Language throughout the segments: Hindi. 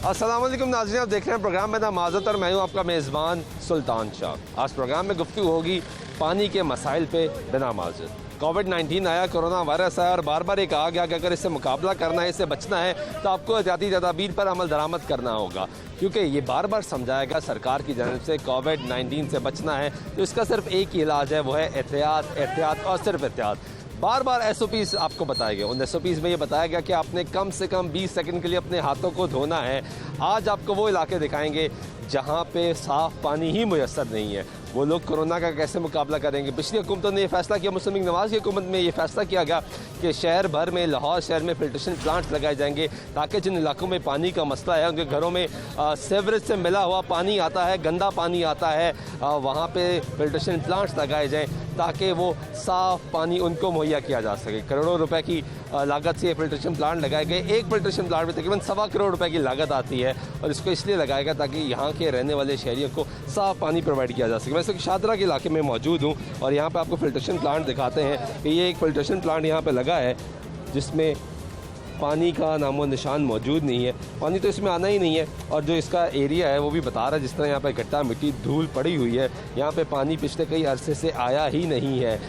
अस्सलाम वालेकुम नाज़रीन, आप देख रहे हैं प्रोग्राम में नाम माज़त और मैं हूँ आपका मेज़बान सुल्तान शाह। आज प्रोग्राम में गुफ्तगू होगी पानी के मसाइल पे बिना माज़त। कोविड-19 आया, कोरोना वायरस आया और बार बार ये कहा गया कि अगर इससे मुकाबला करना है, इससे बचना है तो आपको एहतियाती तदाबीर पर अमल दरामद करना होगा, क्योंकि ये बार बार समझाया गया सरकार की जानिब से कोविड-19 से बचना है तो इसका सिर्फ एक ही इलाज है, वो है एहतियात, एहतियात और सिर्फ एहतियात। बार बार SOPs आपको बताए गए। उन SOPs में ये बताया गया कि आपने कम से कम 20 सेकंड के लिए अपने हाथों को धोना है। आज आपको वो इलाके दिखाएंगे जहाँ पे साफ़ पानी ही मुयस्सर नहीं है। वो लोग कोरोना का कैसे मुकाबला करेंगे। पिछली हुकूमतों ने यह फैसला किया, मुस्लिम लीग नवाज़ की हुकूमत में ये फैसला किया गया कि शहर भर में, लाहौर शहर में फिल्ट्रेशन प्लांट्स लगाए जाएंगे ताकि जिन इलाकों में पानी का मसला है, उनके घरों में सीवरेज से मिला हुआ पानी आता है, गंदा पानी आता है, वहाँ पे फिल्ट्रेशन प्लांट्स लगाए जाएँ ताकि वो साफ़ पानी उनको मुहैया किया जा सके। करोड़ों रुपए की लागत से ये फिल्ट्रेशन प्लांट लगाए गए। एक फिल्ट्रेशन प्लांट में तकरीबन 1.25 करोड़ रुपए की लागत आती है और इसको इसलिए लगाया गया ताकि यहाँ के रहने वाले शहरियों को साफ़ पानी प्रोवाइड किया जा सके। वैसे शादरा के इलाके में मौजूद हूँ और यहाँ पे आपको फिल्ट्रेशन प्लांट दिखाते हैं कि ये एक फिल्ट्रेशन प्लांट यहाँ पे लगा है जिसमें पानी का नामो निशान मौजूद नहीं है। पानी तो इसमें आना ही नहीं है और जो इसका एरिया है वो भी बता रहा है जिस तरह यहाँ पे गट्टा मिट्टी धूल पड़ी हुई है, यहाँ पे पानी पिछले कई अरसे से आया ही नहीं है।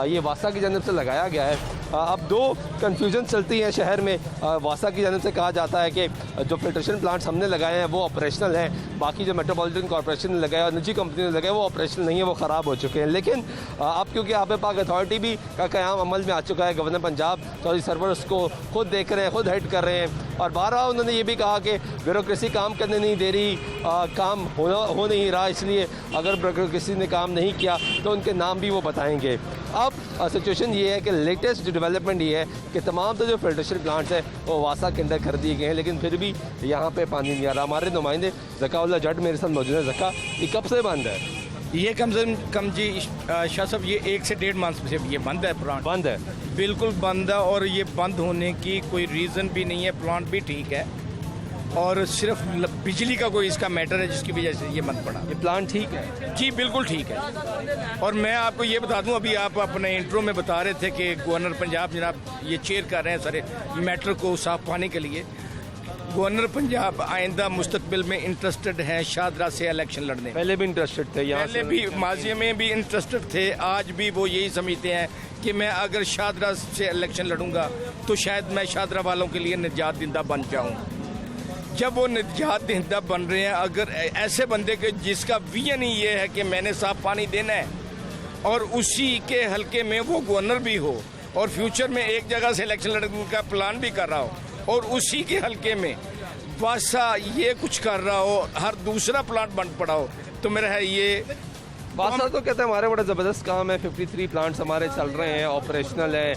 ये वासा की जानिब से लगाया गया है। अब दो कन्फ्यूजन चलती हैं शहर में। वासा की जानिब से कहा जाता है कि जो फिल्ट्रेशन प्लांट्स हमने लगाए हैं वो ऑपरेशनल हैं, बाकी जो मेट्रोपॉलिटन कॉर्पोरेशन ने लगाया और निजी कंपनी ने लगाया वो ऑपरेशनल नहीं है, वो ख़राब हो चुके हैं। लेकिन अब क्योंकि आब पाक अथॉरिटी भी का क़याम अमल में आ चुका है, गवर्नर पंजाब चौधरी सरवर उसको खुद देख रहे हैं, खुद हेड कर रहे हैं और बारहा उन्होंने ये भी कहा कि ब्यूरोक्रेसी काम करने नहीं दे रही, काम हो नहीं रहा, इसलिए अगर ब्यूरोक्रेसी ने काम नहीं किया तो उनके नाम भी वो बताएंगे। अब सिचुएशन ये है कि लेटेस्ट जो डेवलपमेंट ये है कि तमाम तो जो फिल्ट्रेशन प्लांट्स हैं वो वासा के अंदर कर दिए गए हैं, लेकिन फिर भी यहाँ पे पानी नहीं आ रहा। हमारे नुमाइंदे ज़काउल्लाह जट मेरे साथ मौजूद है। ज़का, ये कब से बंद है? ये कम से कम जी शाह साहब ये 1 से 1.5 माह से ये बंद है। प्लांट बंद है, बिल्कुल बंद है और ये बंद होने की कोई रीज़न भी नहीं है। प्लांट भी ठीक है और सिर्फ बिजली का कोई इसका मैटर है जिसकी वजह से ये बंद पड़ा। ये प्लांट ठीक है? जी बिल्कुल ठीक है। और मैं आपको ये बता दूं, अभी आप अपने इंट्रो में बता रहे थे कि गवर्नर पंजाब जनाब ये चेयर कर रहे हैं सारे मैटर को साफ पाने के लिए। गवर्नर पंजाब आइंदा मुस्तकबिल में इंटरेस्टेड है शादरा से इलेक्शन लड़ने। पहले भी इंटरेस्टेड थे, यहाँ पहले भी माजी में भी इंटरेस्टेड थे, आज भी वो यही समझते हैं कि मैं अगर शादरा से इलेक्शन लड़ूंगा तो शायद मैं शादरा वालों के लिए निजात दहिंदा बन जाऊँ। जब वो निजात दहिंदा बन रहे हैं, अगर ऐसे बंदे के जिसका विजन ही ये है कि मैंने साफ पानी देना है और उसी के हलके में वो गवर्नर भी हो और फ्यूचर में एक जगह से इलेक्शन लड़ने का प्लान भी कर रहा हो और उसी के हलके में वासा ये कुछ कर रहा हो, हर दूसरा प्लांट बंद पड़ा हो, तो मेरा है ये वासा तो कहते हैं हमारे बड़ा ज़बरदस्त काम है। 53 प्लांट्स हमारे चल रहे हैं, ऑपरेशनल है,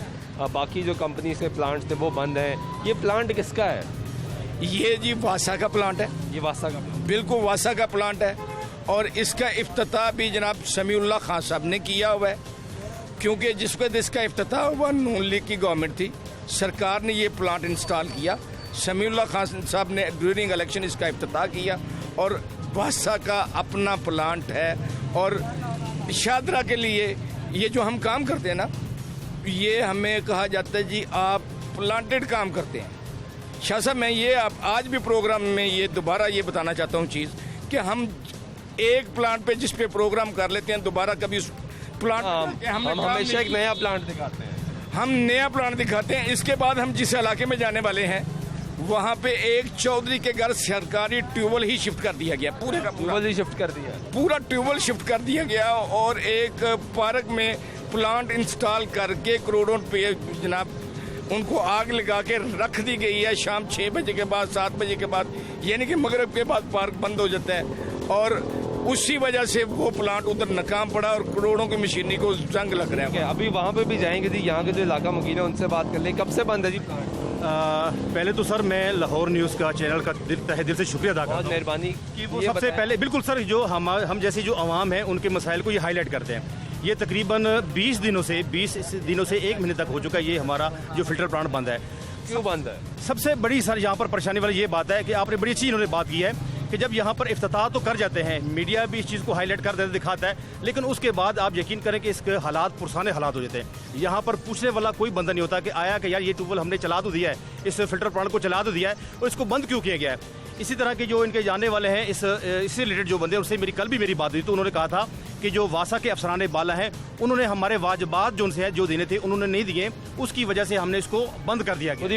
बाकी जो कंपनी से प्लांट्स थे वो बंद हैं। ये प्लांट किसका है? ये जी वासा का प्लांट है। ये वासा का बिल्कुल वासा का प्लांट है और इसका इफ्तिताह भी जनाब समीउल्लाह खान साहब ने किया हुआ है, क्योंकि जिस वक्त इसका इफ्तिताह हुआ नून लीग की गवर्नमेंट थी, सरकार ने ये प्लांट इंस्टॉल किया। समीउल्लाह खान साहब ने ड्यूरिंग इलेक्शन इसका इफ्तिताह किया और वासा का अपना प्लांट है। और शादरा के लिए ये जो हम काम करते हैं ना, ये हमें कहा जाता है जी आप प्लांटेड काम करते हैं। शाह साहब मैं ये आज भी प्रोग्राम में ये दोबारा ये बताना चाहता हूँ चीज़ कि हम एक प्लांट पे जिस पे प्रोग्राम कर लेते हैं दोबारा कभी उस प्लांट हम हमेशा एक नया प्लांट दिखाते हैं। हम नया प्लांट दिखाते हैं। इसके बाद हम जिस इलाके में जाने वाले हैं वहाँ पे एक चौधरी के घर सरकारी ट्यूबवेल ही शिफ्ट कर दिया गया, पूरे का ट्यूबवेल ही शिफ्ट कर दिया, पूरा ट्यूबवेल शिफ्ट कर दिया गया और एक पार्क में प्लांट इंस्टॉल करके करोड़ों पे जनाब उनको आग लगा के रख दी गई है। शाम 6 बजे के बाद, 7 बजे के बाद, यानी कि मगरिब के बाद पार्क बंद हो जाता है और उसी वजह से वो प्लांट उधर नाकाम पड़ा और करोड़ों की मशीनरी को जंग लग रहा है। अभी वहाँ पे भी जाएंगे जी, यहाँ के जो इलाका मुकीन है उनसे बात कर ले। कब से बंद है जी प्लांट? पहले तो सर मैं लाहौर न्यूज़ का चैनल का तहे दिल से शुक्रिया अदा करता हूँ, मेहरबानी कि वो सबसे पहले बिल्कुल सर जो हम जैसी जो आवाम है उनके मसाइल को ये हाईलाइट करते हैं। ये तकरीबन 20 दिनों से 1 महीने तक हो चुका है ये हमारा जो फिल्टर प्लांट बंद है। क्यों बंद है? सबसे बड़ी सर यहाँ पर परेशानी वाली ये बात है कि आपने बड़ी अच्छी इन्होंने बात की है कि जब यहाँ पर इफ्तिताह तो कर जाते हैं, मीडिया भी इस चीज़ को हाईलाइट कर देता दिखाता है, लेकिन उसके बाद आप यकीन करें कि इसके हालात पुरसाने हालात हो जाते हैं। यहाँ पर पूछने वाला कोई बंदा नहीं होता कि आया कि यार ये ट्यूबवेल हमने चला तो दिया है, इस फिल्टर प्लांट को चला तो दिया है और इसको बंद क्यों किया गया है। इसी तरह के जो इनके जानने वाले हैं इससे रिलेटेड जो बंदे हैं, उससे कल भी मेरी बात हुई तो उन्होंने कहा था कि जो वासा के अफसराने बाला हैं उन्होंने हमारे वाजबात जो उनसे जो देने थे उन्होंने नहीं दिए, उसकी वजह से हमने इसको बंद कर दिया गया,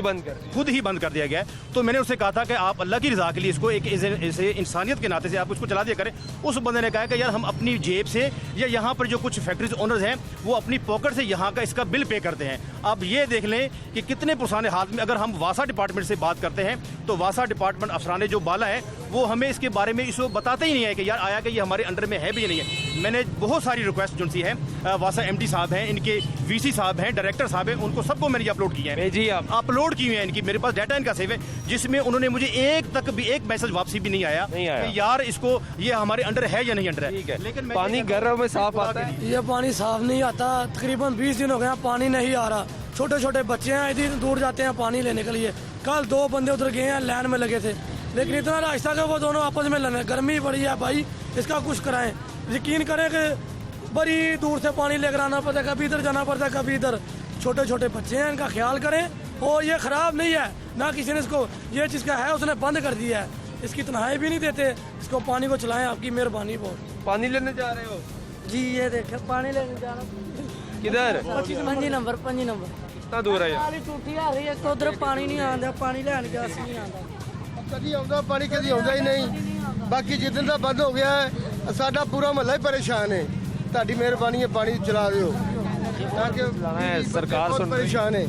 खुद ही बंद कर दिया गया। तो मैंने उससे कहा था कि आप अल्लाह की रज़ा के लिए इसको एक ऐसे इंसानियत के नाते से आप इसको चला दिया करें। उस बंदे ने कहा कि यार हम अपनी जेब से या यहाँ पर जो कुछ फैक्ट्रीज ओनर्स हैं वो अपनी पॉकेट से यहाँ का इसका बिल पे करते हैं। अब ये देख लें कि कितने पुराने हाथ में। अगर हम वासा डिपार्टमेंट से बात करते हैं तो वासा डिपार्टमेंट अफसराने जो बाला है वो हमें इसके बारे में इसको बताते ही नहीं है कि यार आया कि ये हमारे अंडर में है भी या नहीं है। मैंने बहुत सारी रिक्वेस्ट जो सी है वासा एमडी साहब हैं, इनके वीसी साहब हैं, डायरेक्टर साहब हैं, उनको सबको मैंने अपलोड किया है जी, आप अपलोड किए हैं इनकी, मेरे पास डाटा इनका सेव है, जिसमें उन्होंने मुझे एक मैसेज वापसी भी नहीं आया कि यार इसको ये हमारे अंडर है या नहीं अंडर है। लेकिन पानी घरों में साफ आता है? ये पानी साफ नहीं आता, तकरीबन 20 दिन हो गए पानी नहीं आ रहा। छोटे छोटे बच्चे हैं, इतनी दूर जाते हैं पानी लेने के लिए। कल 2 बंदे उधर गए हैं, लाइन में लगे थे, लेकिन इतना रास्ता का वो दोनों आपस में लड़ने। गर्मी बड़ी है भाई, इसका कुछ कराएं। यकीन करें कि बड़ी दूर से पानी लेकर आना पड़ता है, कभी इधर जाना पड़ता है, कभी इधर। छोटे छोटे बच्चे हैं, इनका ख्याल करें। और ये खराब नहीं है ना, किसी ने इसको ये चीज़ का है उसने बंद कर दिया है, इसकी तनख्वाही भी नहीं देते। इसको पानी को चलाएं, आपकी मेहरबानी बहुत। पानी लेने जा रहे हो जी? ये देखे पानी लेने जा रहा। किधर? 5 नंबर। कितना दूर है? टूटी आ रही है, उधर पानी नहीं आता, पानी लैन गया नहीं आता। कभी आਉਂਦਾ ਪਾਣੀ, कभी आਉਂਦਾ ही नहीं। बाकी जिदन ਦਾ बंद हो गया है, साडा पूरा महला ही परेशान है। ਤੁਹਾਡੀ ਮਿਹਰਬਾਨੀ है, पानी चला दियो ताकि सरकार बहुत परेशान है,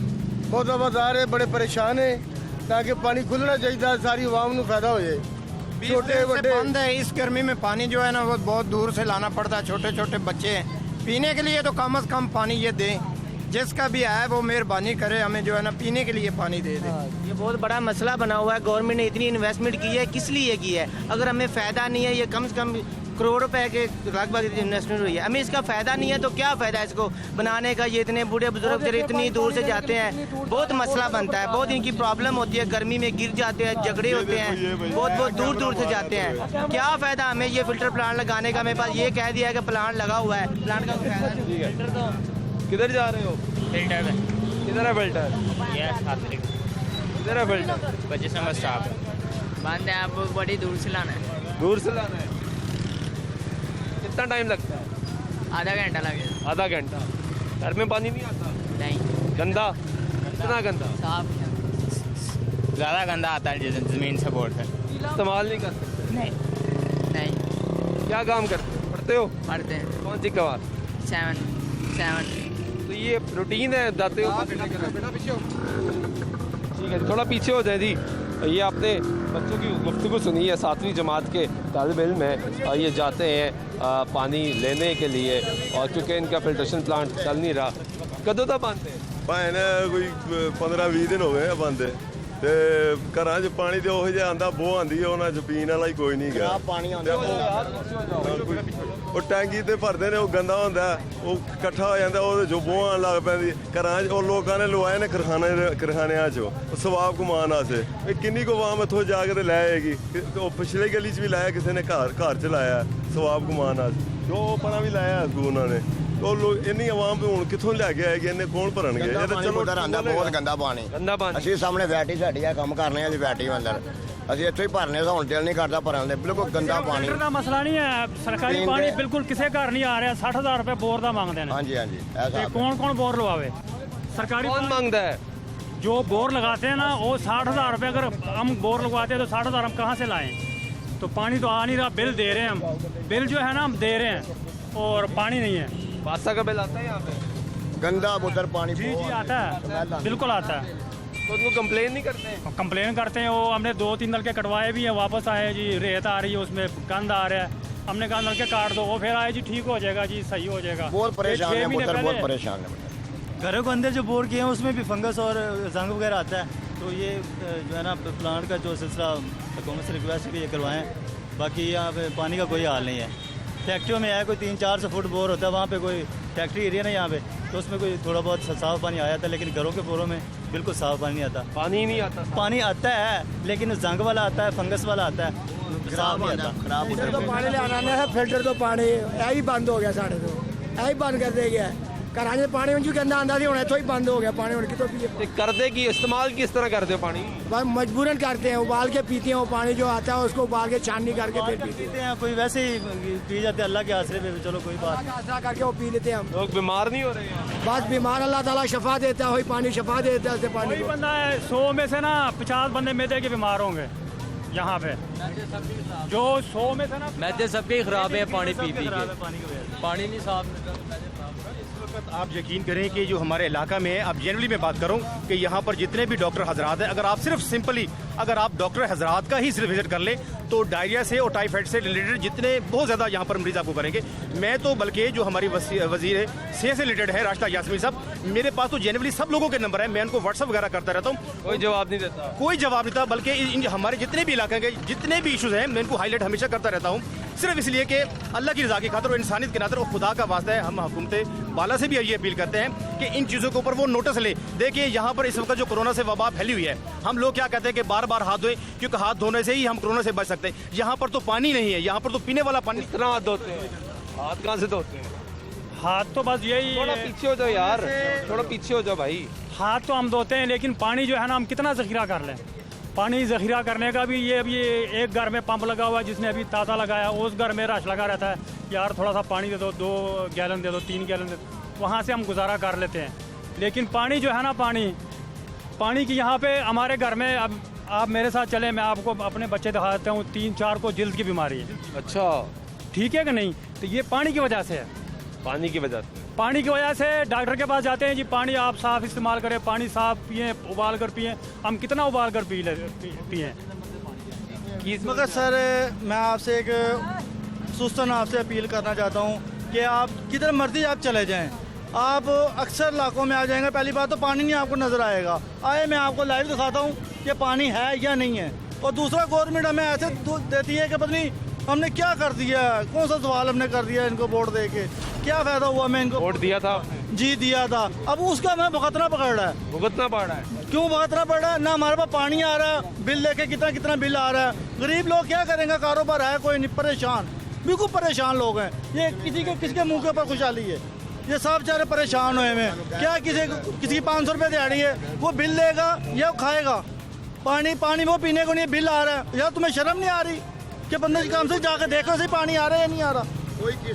बहुत आवाज़दार है, बड़े परेशान है। ताकि पानी खुलना चाहिए, सारी आवाम को फायदा हो जाए। छोटे बड़े बंद है, इस गर्मी में पानी जो है ना वो बहुत दूर से लाना पड़ता है। छोटे छोटे बच्चे हैं, पीने के लिए तो कम से कम पानी ये दें। जिसका भी है वो मेहरबानी करे, हमें जो है ना पीने के लिए पानी दे दे। ये बहुत बड़ा मसला बना हुआ है। गवर्नमेंट ने इतनी इन्वेस्टमेंट की है, किस लिए की है? अगर हमें फ़ायदा नहीं है, ये कम से कम करोड़ रुपए के लगभग इन्वेस्टमेंट हुई है, हमें इसका फ़ायदा नहीं है तो क्या फ़ायदा है इसको बनाने का? ये इतने बूढ़े बुजुर्ग इतनी दूर से जाते हैं, बहुत मसला बनता है, बहुत इनकी प्रॉब्लम होती है। गर्मी में गिर जाते हैं, झगड़े होते हैं, बहुत दूर से जाते हैं। क्या फ़ायदा हमें ये फिल्टर प्लांट लगाने का? मेरे पास ये कह दिया है कि प्लांट लगा हुआ है, प्लांट का फ़ायदा नहीं। किधर जा रहे हो? फिल्टर में। किधर है फिल्टर? ये किधर है फिल्टर? 25 नंबर स्टॉप बंद है, आपको बड़ी दूर से लाना है। दूर से लाना है? कितना टाइम लगता है? आधा घंटा लगेगा। आधा घंटा? घर में पानी नहीं आता? नहीं। गंदा? कितना गंदा? साफ। ज़्यादा गंदा आता है ज़मीन से बोर्ड है, इस्तेमाल नहीं कर सकते? नहीं। क्या काम करते हो? पढ़ते हो? पढ़ते हैं। कौन सी क्लास? 7। तो ये रूटीन है, जाते हो? ठीक है, थोड़ा पीछे हो जाए जी। ये आपने बच्चों की गुफ्तगू सुनी है, 7वीं जमात के तालिब इल्म हैं, और ये जाते हैं पानी लेने के लिए, और क्योंकि इनका फिल्ट्रेशन प्लांट चल नहीं रहा। कदों तक बंद है? ਭਾਵੇਂ ਨਾ ਕੋਈ 15-20 ਦਿਨ ਹੋ ਗਏ ਆ ਬੰਦ ਤੇ ਘਰਾਂ 'ਚ ਪਾਣੀ ਤੇ ਉਹੋ ਜਿਹਾ ਆਂਦਾ, ਬੋ ਆਂਦੀ ਹੈ, ਉਹਨਾਂ 'ਚ ਪੀਣ ਵਾਲਾ ਹੀ ਕੋਈ ਨਹੀਂ ਗਾ। पानी आंदा ਉਹ ਟੈਂਕੀ ਤੇ ਭਰਦੇ ਨੇ, ਉਹ ਗੰਦਾ ਹੁੰਦਾ, ਉਹ ਇਕੱਠਾ ਹੋ ਜਾਂਦਾ, ਉਹਦੇ 'ਚੋਂ ਬੋ ਆਉਣ ਲੱਗ ਪੈਂਦੀ ਘਰਾਂ 'ਚ। ਉਹ ਲੋਕਾਂ ਨੇ ਲਵਾਏ ਨੇ ਕਰਖਾਨਿਆਂ 'ਚੋਂ ਸਵਾਬ ਕਮਾਉਣ ਵਾਸਤੇ। ਇਹ ਕਿੰਨੀ ਕੁ ਆਵਾਮ ਇੱਥੋਂ ਜਾ ਕੇ ਤੇ ਲੈ ਆਏਗੀ? ਉਹ ਪਿਛਲੀ ਗਲੀ 'ਚ ਵੀ ਲਾਇਆ ਕਿਸੇ ਨੇ, ਘਰ 'ਚ ਲਾਇਆ ਸਵਾਬ ਕਮਾਉਣ ਵਾਸਤੇ, ਜੋ ਪਰਾਂ ਵੀ ਲਾਇਆ ਅੱਗੋਂ ਉਹਨਾਂ ਨੇ। ਉਹ ਲੋਕ ਇੰਨੀ ਆਵਾਮ ਹੁਣ ਕਿੱਥੋਂ ਲੈ ਕੇ ਆਏਗੀ? ਇਹਨੇ ਕੌਣ ਭਰਨਗੇ? ਇਹ ਤਾਂ ਚਲੋ ਆਂਦਾ, ਬਹੁਤ ਗੰਦਾ ਪਾਣੀ। गंदा पानी? ਅਸੀਂ ਸਾਹਮਣੇ ਵੈਟੀ ਸਾਡੀ ਆ, ਕੰਮ ਕਰਨੇ ਆ ਜੀ ਵੈਟੀ ਅੰਦਰ, ਅਸੀਂ ਇੱਥੋਂ ਹੀ ਭਰਨੇ ਆ, ਹੁਣ ਦਿਲ ਨਹੀਂ ਕਰਦਾ ਭਰਨ ਦੇ। ਬਿਲਕੁਲ ਗੰਦਾ ਪਾਣੀ। ਫਿਲਟਰ ਦਾ ਮਸਲਾ ਨਹੀਂ ਹੈ, ਸਰਕਾਰੀ ਪਾਣੀ ਬਿਲਕੁਲ ਕਿਸੇ ਘਰ ਨਹੀਂ ਆ ਰਿਹਾ। 60,000 ਰੁਪਏ ਬੋਰ ਦਾ ਮੰਗਦੇ ਨੇ। ਹਾਂਜੀ ਹਾਂਜੀ, ਤੇ कौन बोर लगवावे? सरकारी कौन मांगता है? जो बोर लगाते हैं ना वो 60,000 रुपये। अगर हम बोर लगवाते हैं तो 60,000 हम कहाँ से लाएं? तो पानी तो आ नहीं रहा, बिल दे रहे हैं हम, बिल जो है ना हम दे रहे हैं और पानी नहीं है। वासा का बिल आता है यहाँ पे? गंदा उधर पानी जी आता है, बिल्कुल आता है। तो उनको कंप्लेन नहीं करते हैं? कंप्लेन करते हैं, वो हमने 2-3 नलके कटवाए भी हैं, वापस आए जी रेत आ रही है उसमें, गंद आ रहा है। हमने कहा नलके काट दो, वो फिर आए जी ठीक हो जाएगा जी, सही हो जाएगा। बहुत परेशान है उधर, बहुत परेशान है। घरों के अंदर जो बोर किए हैं उसमें भी फंगस और जंग वगैरह आता है। तो ये जो है ना प्लांट का जो सिलसिला हुकूमत से रिक्वेस्ट है कि ये करवाएं। बाकी यहाँ पे पानी का कोई हाल नहीं है। फैक्ट्रियों में है कोई 300-400 फुट बोर होता है, वहाँ पे कोई फैक्ट्री एरिया ना यहाँ पे, तो उसमें कोई थोड़ा बहुत साफ पानी आया था, लेकिन घरों के बोरों में बिल्कुल साफ पानी नहीं आता। पानी ही नहीं आता? पानी आता है लेकिन जंग वाला आता है, फंगस वाला आता है, साफ नहीं आता। फिल्टर तो पानी ले आना है, फिल्टर तो पानी यही बंद हो गया साढ़े। तो यही बंद कर दे गया, ਘਰਾਂ 'ਚ ਪਾਣੀ ਉਂਝ ਕਹਿੰਦਾ ਆਂਦਾ ਸੀ, ਹੁਣ ਇੱਥੋਂ ਹੀ ਬੰਦ ਹੋ ਗਿਆ ਪਾਣੀ, ਹੁਣ ਕਿਤੋਂ ਪੀਏ। ਤੇ ਕਰਦੇ ਕੀ इस्तेमाल किस तरह करते हो पानी? बस मजबूरन करते हैं, उबाल के पीते हैं, वो पानी जो आता है उसको उबाल के छाननी करके फिर पीते हैं। कोई वैसे ही पी जाते हैं अल्लाह के आसरे पे, चलो कोई बात हैं, आसरा करके वो पी लेते हैं हम। लोग बीमार नहीं हो रहे हैं? बस बीमार अल्लाह ताला शफा देता है, वही पानी शफा देता है उससे पानी कोई को। बंदा है 100 में से ना 50 बंदे मैदे के बीमार होंगे यहाँ पे, जो 100 में से ना मैदे सबके खराब है पानी पी के, पानी नहीं साफ। आप यकीन करें कि जो हमारे इलाका में है, अब जनरली मैं बात करूं कि यहाँ पर जितने भी डॉक्टर हजरात हैं, अगर आप सिर्फ सिंपली अगर आप डॉक्टर हजरात का ही सिर्फ विजिट कर ले तो डायरिया से और टाइफाइड से रिलेटेड जितने बहुत ज़्यादा यहाँ पर मरीज आपको करेंगे। मैं तो बल्कि जो हमारी वजीर सेहत से रिलेटेड है राशिदा यास्मीन साहब, मेरे पास तो जनरली सब लोगों के नंबर है, मैं उनको व्हाट्सअप वगैरह करता रहता हूँ, कोई जवाब नहीं देता। कोई जवाब नहीं था। बल्कि हमारे जितने भी इलाके के जितने भी इशूज़ हैं मैं इनको हाईलाइट हमेशा करता रहता हूँ, सिर्फ इसलिए कि अल्लाह की रज़ा की खातिर और इंसानियत के नाते और खुदा का वास्ता है, हम हुकूमत बाला से भी ये अपील करते हैं कि इन चीज़ों के ऊपर वो नोटिस ले। देखिए यहाँ पर इस वक्त जो कोरोना से वबा फैली हुई है, हम लोग क्या कहते हैं कि बार बार हाथ धोए, क्योंकि हाथ धोने से ही हम कोरोना से बच सकते हैं। यहाँ पर तो पानी नहीं है, यहाँ पर तो पीने वाला पानी। कितना हाथ धोते हैं? हाथ कहाँ से धोते हैं? हाथ तो बस यही थोड़ा पीछे हो जाओ यार, थोड़ा पीछे हो जाओ भाई। हाथ तो हम धोते हैं, लेकिन पानी जो है ना हम कितना ज़ख़ीरा कर लें। पानी ज़ख़ीरा करने का भी ये अभी एक घर में पंप लगा हुआ है, जिसने अभी ताज़ा लगाया, उस घर में रश लगा रहता है, यार थोड़ा सा पानी दे दो, 2 गैलन दे दो, 3 गैलन दे दो, वहाँ से हम गुजारा कर लेते हैं। लेकिन पानी जो है ना, पानी की यहाँ पे हमारे घर में, अब आप मेरे साथ चले, मैं आपको अपने बच्चे दिखा देता हूँ, 3-4 को जल्द की बीमारी है। अच्छा, ठीक है कि नहीं? तो ये पानी की वजह से है। पानी की वजह से? पानी की वजह से डॉक्टर के पास जाते हैं, जी पानी आप साफ इस्तेमाल करें, पानी साफ पिए, उबाल कर पिए। हम कितना उबाल कर पिए? मगर सर मैं आपसे एक सुस्तन आपसे अपील करना चाहता हूँ कि आप किधर मर्जी आप चले जाएं, आप अक्सर इलाकों में आ जाएंगे, पहली बात तो पानी नहीं आपको नज़र आएगा। आए मैं आपको लाइव दिखाता हूँ कि पानी है या नहीं है। और दूसरा गवर्नमेंट हमें ऐसे देती है कि पता नहीं हमने क्या कर दिया, कौन सा सवाल हमने कर दिया इनको वोट दे के, क्या फ़ायदा हुआ? मैं इनको वोट दिया था? जी दिया था, अब उसका हमें भुगतना पड़ रहा है। भुगतना पड़ रहा है? क्यों भुगतना पड़ रहा है? ना हमारे पास पानी आ रहा है, बिल लेके कितना बिल आ रहा है। गरीब लोग क्या करेंगे, कारोबार है कोई नहीं, परेशान, बिल्कुल परेशान लोग हैं। ये किसके मुंह के ऊपर खुशहाली है? ये सब बेचारे परेशान हुए हैं। क्या किसी की 500 रुपये दिहाड़ी है, वो बिल लेगा या खाएगा? पानी वो पीने को नहीं, बिल आ रहा है। यार तुम्हें शर्म नहीं आ रही कि बंदे काम से जाकर देखो सही पानी आ रहा है या नहीं आ रहा?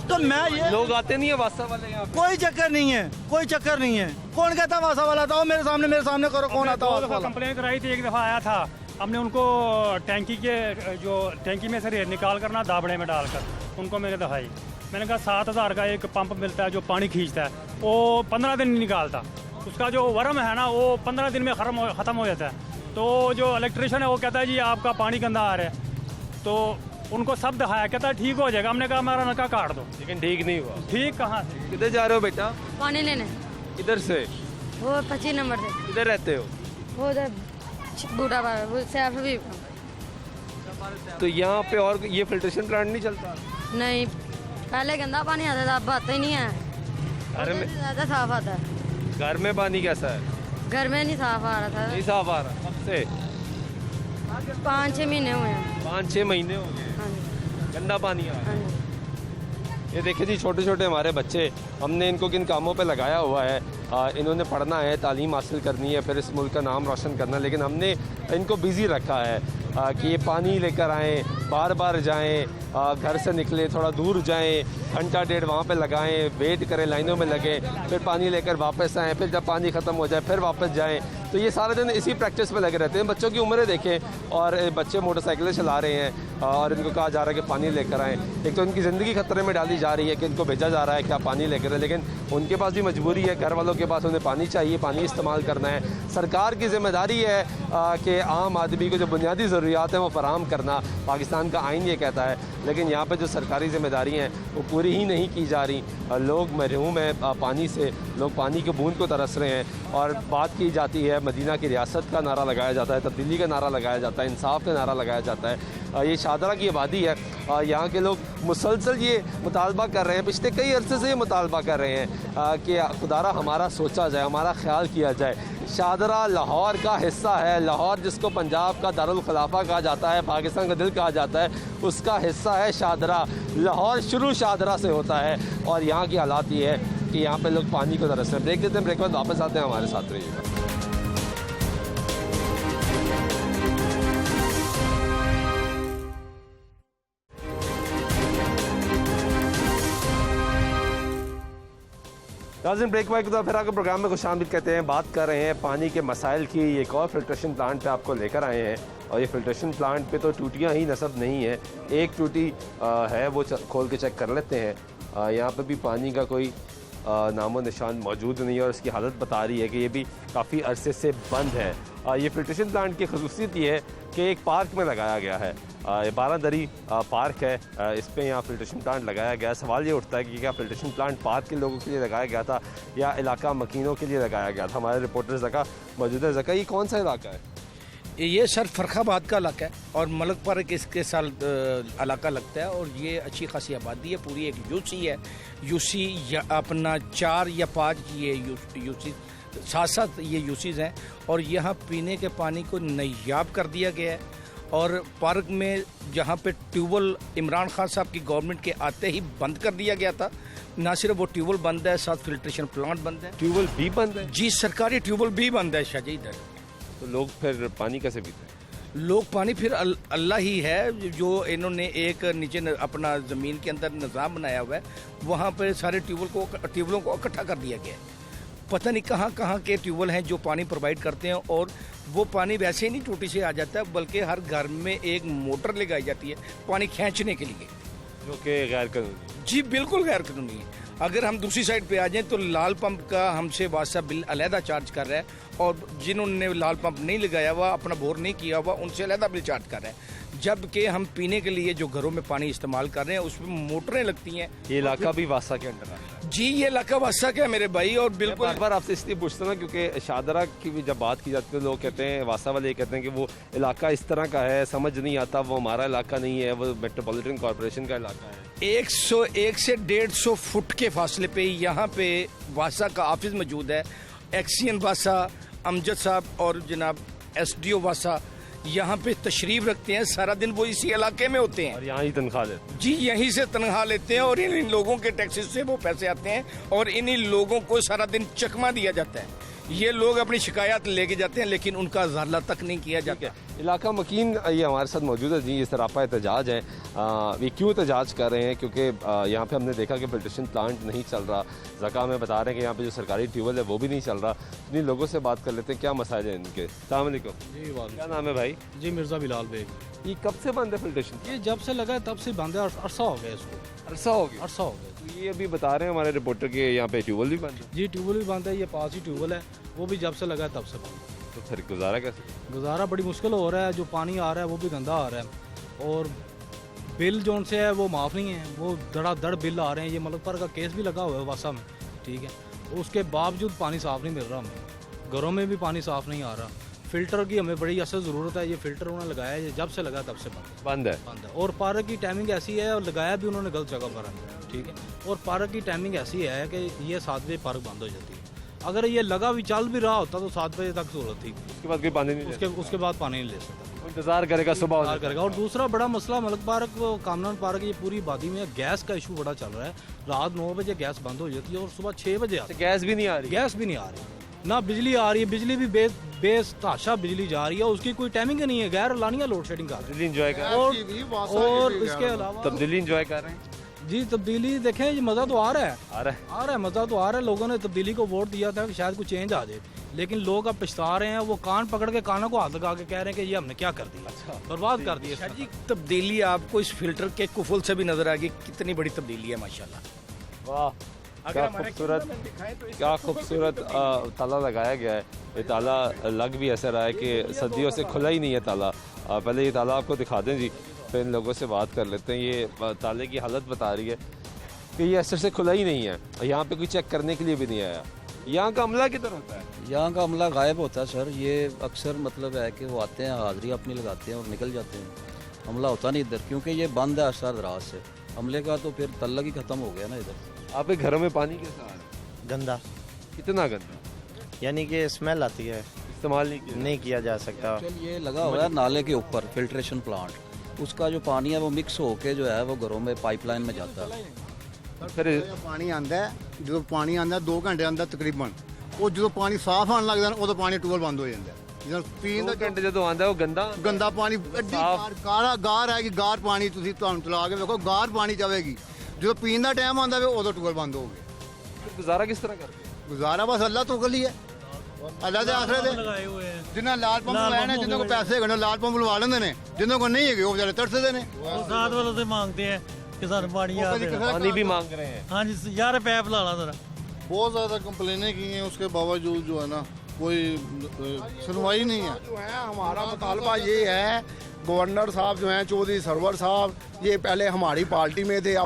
तो मैं ये लोग आते नहीं है वासा वाले यहाँ पे? कोई चक्कर नहीं है, कोई चक्कर नहीं है। कौन कहता वासा वाला था? मेरे सामने करो, कौन आता है? कंप्लेन कराई थी, एक दफ़ा आया था, हमने उनको टैंकी में से निकाल कर ना दाबड़े में डालकर उनको मैंने दिखाई। मैंने कहा 7,000 का एक पंप मिलता है जो पानी खींचता है, वो 15 दिन नहीं निकालता। उसका जो वर्म है ना, वो 15 दिन में ख़त्म हो जाता है। तो जो इलेक्ट्रिशियन है वो कहता है जी आपका पानी गंदा आ रहा है, तो उनको सब दिखाया, कहता है ठीक हो जाएगा। हमने कहा हमारा नलका काट दो, लेकिन ठीक नहीं हुआ। ठीक कहाँ से? किधर जा रहे हो बेटा? पानी लेने। किधर से? वो 25 नंबर से। किधर रहते हो? वो उधर बूढ़ा वो सैफ भी। तो यहाँ पे और ये फिल्ट्रेशन प्लांट नहीं चलता? नहीं, पहले गंदा पानी आता था, अब आता ही नहीं है। घर में ज़्यादा साफ आता है। घर में पानी कैसा है? घर में नहीं साफ आ रहा था। नहीं साफ आ रहा? कब से? 5-6 महीने हुए हैं। 5-6 महीने हो गए हाँ जी, गंदा पानी आ रहा है। हाँ जी। ये देखिए जी, छोटे छोटे हमारे बच्चे, हमने इनको किन कामों पे लगाया हुआ है। इन्होंने पढ़ना है, तालीम हासिल करनी है, फिर इस मुल्क का नाम रोशन करना है, लेकिन हमने इनको बिज़ी रखा है कि ये पानी लेकर आएँ, बार बार जाएं, घर से निकले थोड़ा दूर जाएं, घंटा डेढ़ वहाँ पे लगाएं, वेट करें, लाइनों में लगें, फिर पानी लेकर वापस आएँ, फिर जब पानी ख़त्म हो जाए फिर वापस जाएं। तो ये सारे दिन इसी प्रैक्टिस में लगे रहते हैं। बच्चों की उम्रें देखें, और बच्चे मोटरसाइकिलें चला रहे हैं और इनको कहा जा रहा है कि पानी लेकर आएँ। एक तो इनकी ज़िंदगी खतरे में डाली जा रही है कि इनको भेजा जा रहा है कि आप पानी लेकर आए, लेकिन उनके पास भी मजबूरी है, घर वालों के पास उन्हें पानी चाहिए, पानी इस्तेमाल करना है। सरकार की जिम्मेदारी है कि आम आदमी को जो बुनियादी ज़रूरियात हैं वो फराहम करना, पाकिस्तान का आइन ये कहता है, लेकिन यहाँ पे जो सरकारी जिम्मेदारी हैं वो पूरी ही नहीं की जा रही। लोग महरूम हैं पानी से, लोग पानी के बूंद को तरस रहे हैं। और बात की जाती है, मदीना की रियासत का नारा लगाया जाता है, तब्दीली का नारा लगाया जाता है, इंसाफ का नारा लगाया जाता है। ये शादरा की आबादी है, यहाँ के लोग मुसलसल ये मुतालबा कर रहे हैं, पिछले कई अरसे से ये मुतालबा कर रहे हैं कि खुदारा हमारा सोचा जाए, हमारा ख्याल किया जाए। शादरा लाहौर का हिस्सा है, लाहौर जिसको पंजाब का दारुल खिलाफा कहा जाता है, पाकिस्तान का दिल कहा जाता है, उसका हिस्सा है शादरा। लाहौर शुरू शादरा से होता है और यहाँ की हालात ये है कि यहाँ पे लोग पानी को तरस रहे हैं। ब्रेक देते हैं, ब्रेक के बाद वापस आते हैं, हमारे साथ रहिएगा। नाज़रीन, ब्रेक वाइक तो फिर आपके प्रोग्राम में खुशामदीद कहते हैं। बात कर रहे हैं पानी के मसाइल की। एक और फिल्ट्रेशन प्लांट पे आपको लेकर आए हैं और ये फिल्ट्रेशन प्लांट पे तो टूटियाँ ही नसब नहीं है, एक टूटी है वो खोल के चेक कर लेते हैं। यहाँ पे भी पानी का कोई नामो निशान मौजूद नहीं है और इसकी हालत बता रही है कि ये भी काफ़ी अरसे से बंद है। ये फिल्ट्रेशन प्लांट की खसूसियत ये है कि एक पार्क में लगाया गया है, 12 दरी पार्क है, इस पे यहाँ फिल्ट्रेशन प्लांट लगाया गया है। सवाल ये उठता है कि क्या फिल्ट्रेशन प्लांट पार्क के लोगों के लिए लगाया गया था या इलाका मकीनों के लिए लगाया गया था। हमारे रिपोर्टर ज़का मौजूद है। ज़का, ये कौन सा इलाका है? ये सर फरखाबाद का इलाका है और मलक पार्क इसके साल इलाका लगता है और ये अच्छी खासी आबादी है। पूरी एक यूसी है, यूसी अपना 4 या 5 ये यूसी 7 ये यूसीज हैं और यहाँ पीने के पानी को नायाब कर दिया गया है। और पार्क में जहाँ पे ट्यूबवेल इमरान खान साहब की गवर्नमेंट के आते ही बंद कर दिया गया था, ना सिर्फ वो ट्यूबवेल बंद है, साथ फिल्ट्रेशन प्लांट बंद है। ट्यूबवेल भी बंद है? जी, सरकारी ट्यूबवेल भी बंद है शाहजी इधर। तो लोग फिर पानी कैसे पीते हैं? लोग पानी फिर अल्लाह ही है, जो इन्होंने एक नीचे अपना ज़मीन के अंदर निज़ाम बनाया हुआ है, वहाँ पर सारे ट्यूबवेलों को इकट्ठा कर दिया गया है। पता नहीं कहाँ कहाँ के ट्यूबवेल हैं जो पानी प्रोवाइड करते हैं और वो पानी वैसे ही नहीं टूटी से आ जाता है, बल्कि हर घर में एक मोटर लगाई जाती है पानी खींचने के लिए, जो कि गैर कानूनी। जी बिल्कुल गैर कानूनी है। अगर हम दूसरी साइड पे आ जाएं तो लाल पंप का हमसे वासा बिल अलहदा चार्ज कर रहा है और जिन्होंने लाल पंप नहीं लगाया हुआ, अपना बोर नहीं किया हुआ, उनसे अलहदा बिल चार्ज कर रहा है। जबकि हम पीने के लिए जो घरों में पानी इस्तेमाल कर रहे हैं उसमें मोटरें लगती हैं। ये इलाका भी वासा के अंडर है? जी, ये इलाका वासा का है मेरे भाई। और बिल्कुल बार बार आपसे इसलिए पूछता हूँ क्योंकि शाहदरा की भी जब बात की जाती है लोग कहते हैं, वासा वाले कहते हैं कि वो इलाका इस तरह का है, समझ नहीं आता, वो हमारा इलाका नहीं है, वो मेट्रोपॉलिटन कॉर्पोरेशन का इलाका है। 101 से 150 फुट के फासले पे यहाँ पे वासा का ऑफिस मौजूद है। एक्सीएन वासा अमजद साहब और जनाब SDO वासा यहाँ पे तशरीफ रखते हैं, सारा दिन वो इसी इलाके में होते हैं और यहाँ ही तनख्वाह लेते हैं। जी, यहीं से तनख्वाह लेते हैं और इन लोगों के टैक्सेस से वो पैसे आते हैं और इन्हीं लोगों को सारा दिन चकमा दिया जाता है। ये लोग अपनी शिकायत लेके जाते हैं लेकिन उनका ज़ाला तक नहीं किया जाता। इलाका मकीन ये हमारे साथ मौजूद है जी। ये सरापा एहतजाज है। ये क्यों एहतजाज कर रहे हैं? क्योंकि यहाँ पे हमने देखा कि फिल्ट्रेशन प्लांट नहीं चल रहा। ज़का हमें बता रहे हैं कि यहाँ पे जो सरकारी ट्यूबवेल है वो भी नहीं चल रहा। इन्हीं लोगों से बात कर लेते हैं, क्या मसाइल है इनके। अस्सलाम वालेकुम जी, क्या नाम है भाई? जी, मिर्ज़ा बिलाल बेग। ये कब से बंद है फिल्ट्रेशन? ये जब से लगा है तब से बंद है, अरसा हो गया इसको। अरसा हो गया? अरसा हो गया। तो ये अभी बता रहे हैं हमारे रिपोर्टर के यहाँ पे ट्यूबवेल भी बंद है। जी, ट्यूबवेल भी बंद है, ये पास ही ट्यूबवेल है, वो भी जब से लगा है तब से बंद। तो फिर गुजारा कैसे? गुजारा बड़ी मुश्किल हो रहा है, जो पानी आ रहा है वो भी गंदा आ रहा है और बिल जो उनसे है वो माफ़ नहीं है, वो धड़ाधड़ बिल आ रहे हैं। ये मलकपुर का केस भी लगा हुआ है वासा में, ठीक है, उसके बावजूद पानी साफ़ नहीं मिल रहा हमें, घरों में भी पानी साफ़ नहीं आ रहा। फ़िल्टर की हमें बड़ी असल ज़रूरत है। ये फ़िल्टर उन्होंने लगाया है, जब से लगा तब से बंद है। और पार्क की टाइमिंग ऐसी है, और लगाया भी उन्होंने गलत जगह पर है, ठीक है, और पार्क की टाइमिंग ऐसी है कि ये 7 बजे पार्क बंद हो जाती है। अगर ये लगा भी चल भी रहा होता तो 7 बजे तक जरूरत थी, उसके बाद कोई पानी नहीं उसके बाद पानी नहीं ले सकता, इंतजार करेगा, सुबह करेगा। और दूसरा बड़ा मसला मलक पार्क, कामरान पार्क, ये पूरी आबादी में गैस का इशू बड़ा चल रहा है। रात 9 बजे गैस बंद हो जाती है और सुबह 6 बजे आती है। गैस भी नहीं आ रही? गैस भी नहीं आ रही, ना बिजली आ रही है, बिजली भी बेतहाशा बिजली जा रही है, उसकी कोई टाइमिंग नहीं है। गैर लानिया लोड शेडिंग कर रही है और इसके अलावा तब्दीली इंजॉय कर रहे हैं। जी, तब्दीली देखें, ये मज़ा तो आ रहा है, मज़ा तो आ रहा है। लोगों ने तब्दीली को वोट दिया था कि शायद कुछ चेंज आ जाए, लेकिन लोग अब पछता रहे हैं। वो कान पकड़ के कानों को हाथ लगा के कह रहे हैं कि ये हमने क्या कर दिया, बर्बाद कर दिया। जी, तब्दीली आपको इस फिल्टर के कुफुल से भी नजर आएगी, कितनी बड़ी तब्दीली है माशाल्लाह। वाह, क्या खूबसूरत ताला लगाया गया है। ये ताला लग भी ऐसा रहा है कि सदियों से खुला ही नहीं है ताला। पहले ये ताला आपको दिखा दें जी, फिर इन लोगों से बात कर लेते हैं। ये ताले की हालत बता रही है कि ये असर से खुला ही नहीं है। यहाँ पे कोई चेक करने के लिए भी नहीं आया। यहाँ का अमला किधर होता है? यहाँ का अमला गायब होता है सर। ये अक्सर मतलब है कि वो आते हैं, हाज़िरी अपनी लगाते हैं और निकल जाते हैं। अमला होता नहीं इधर, क्योंकि ये बंद है अरसा रात से। अमले का तो फिर तल्लक ही ख़त्म हो गया ना इधर। आपके घरों में पानी कैसा आ रहा है? गंदा। कितना गंदा? यानी कि स्मेल आती है, इस्तेमाल नहीं किया जा सकता। ये लगा हुआ है नाले के ऊपर फिल्ट्रेशन प्लांट, उसका जो पानी है वो मिक्स होके जो है वो घरों में पाइपलाइन में जाता है। ਫਿਰ ਪਾਣੀ ਆਂਦਾ ਜਦੋਂ ਪਾਣੀ ਆਂਦਾ 2 ਘੰਟੇ ਆਂਦਾ ਤਕਰੀਬਨ, ਉਹ ਜਦੋਂ ਪਾਣੀ ਸਾਫ਼ ਆਉਣ ਲੱਗਦਾ ਨਾ ਉਦੋਂ ਪਾਣੀ ਟੂਬਲ ਬੰਦ ਹੋ ਜਾਂਦਾ। ਜਦੋਂ ਪੀਣ ਦਾ ਘੰਟੇ ਜਦੋਂ ਆਂਦਾ ਉਹ ਗੰਦਾ ਪਾਣੀ ਐਡੀ ਕਾਲਾ ਗਾਰ ਹੈ ਕਿ ਗਾਰ ਪਾਣੀ ਤੁਸੀਂ ਤੁਹਾਨੂੰ ਚਲਾ ਕੇ ਵੇਖੋ, ਗਾਰ ਪਾਣੀ ਜਾਵੇਗੀ। ਜਦੋਂ ਪੀਣ ਦਾ ਟਾਈਮ ਆਂਦਾ ਵੇ ਉਦੋਂ ਟੂਬਲ ਬੰਦ ਹੋ ਗਏ। ਗੁਜ਼ਾਰਾ ਕਿਸ ਤਰ੍ਹਾਂ ਕਰਦੇ? गुजारा बस अल्लाह तो कर लिया, अल्लाह के आसरे दे। जिन्हें लाल पंप लगाए ने, जिन्हों को पैसे है लाल पंप लवा लेंगे ने, जिन्हों को नहीं है वो बेचारे तरसते ने। साथ वालों से मांगते हैं कि सर पानी भी मांग रहे हैं। हाँ जी यार पैप ला ला जरा। बहुत ज़्यादा कंप्लेनें की हैं, उसके बावजूद जो है ना कोई सुनवाई नहीं है। जो है हमारा मुतालबा ये है, गवर्नर साहब जो हैं चौधरी सरवर साहब, ये पहले हमारी पार्टी में थे,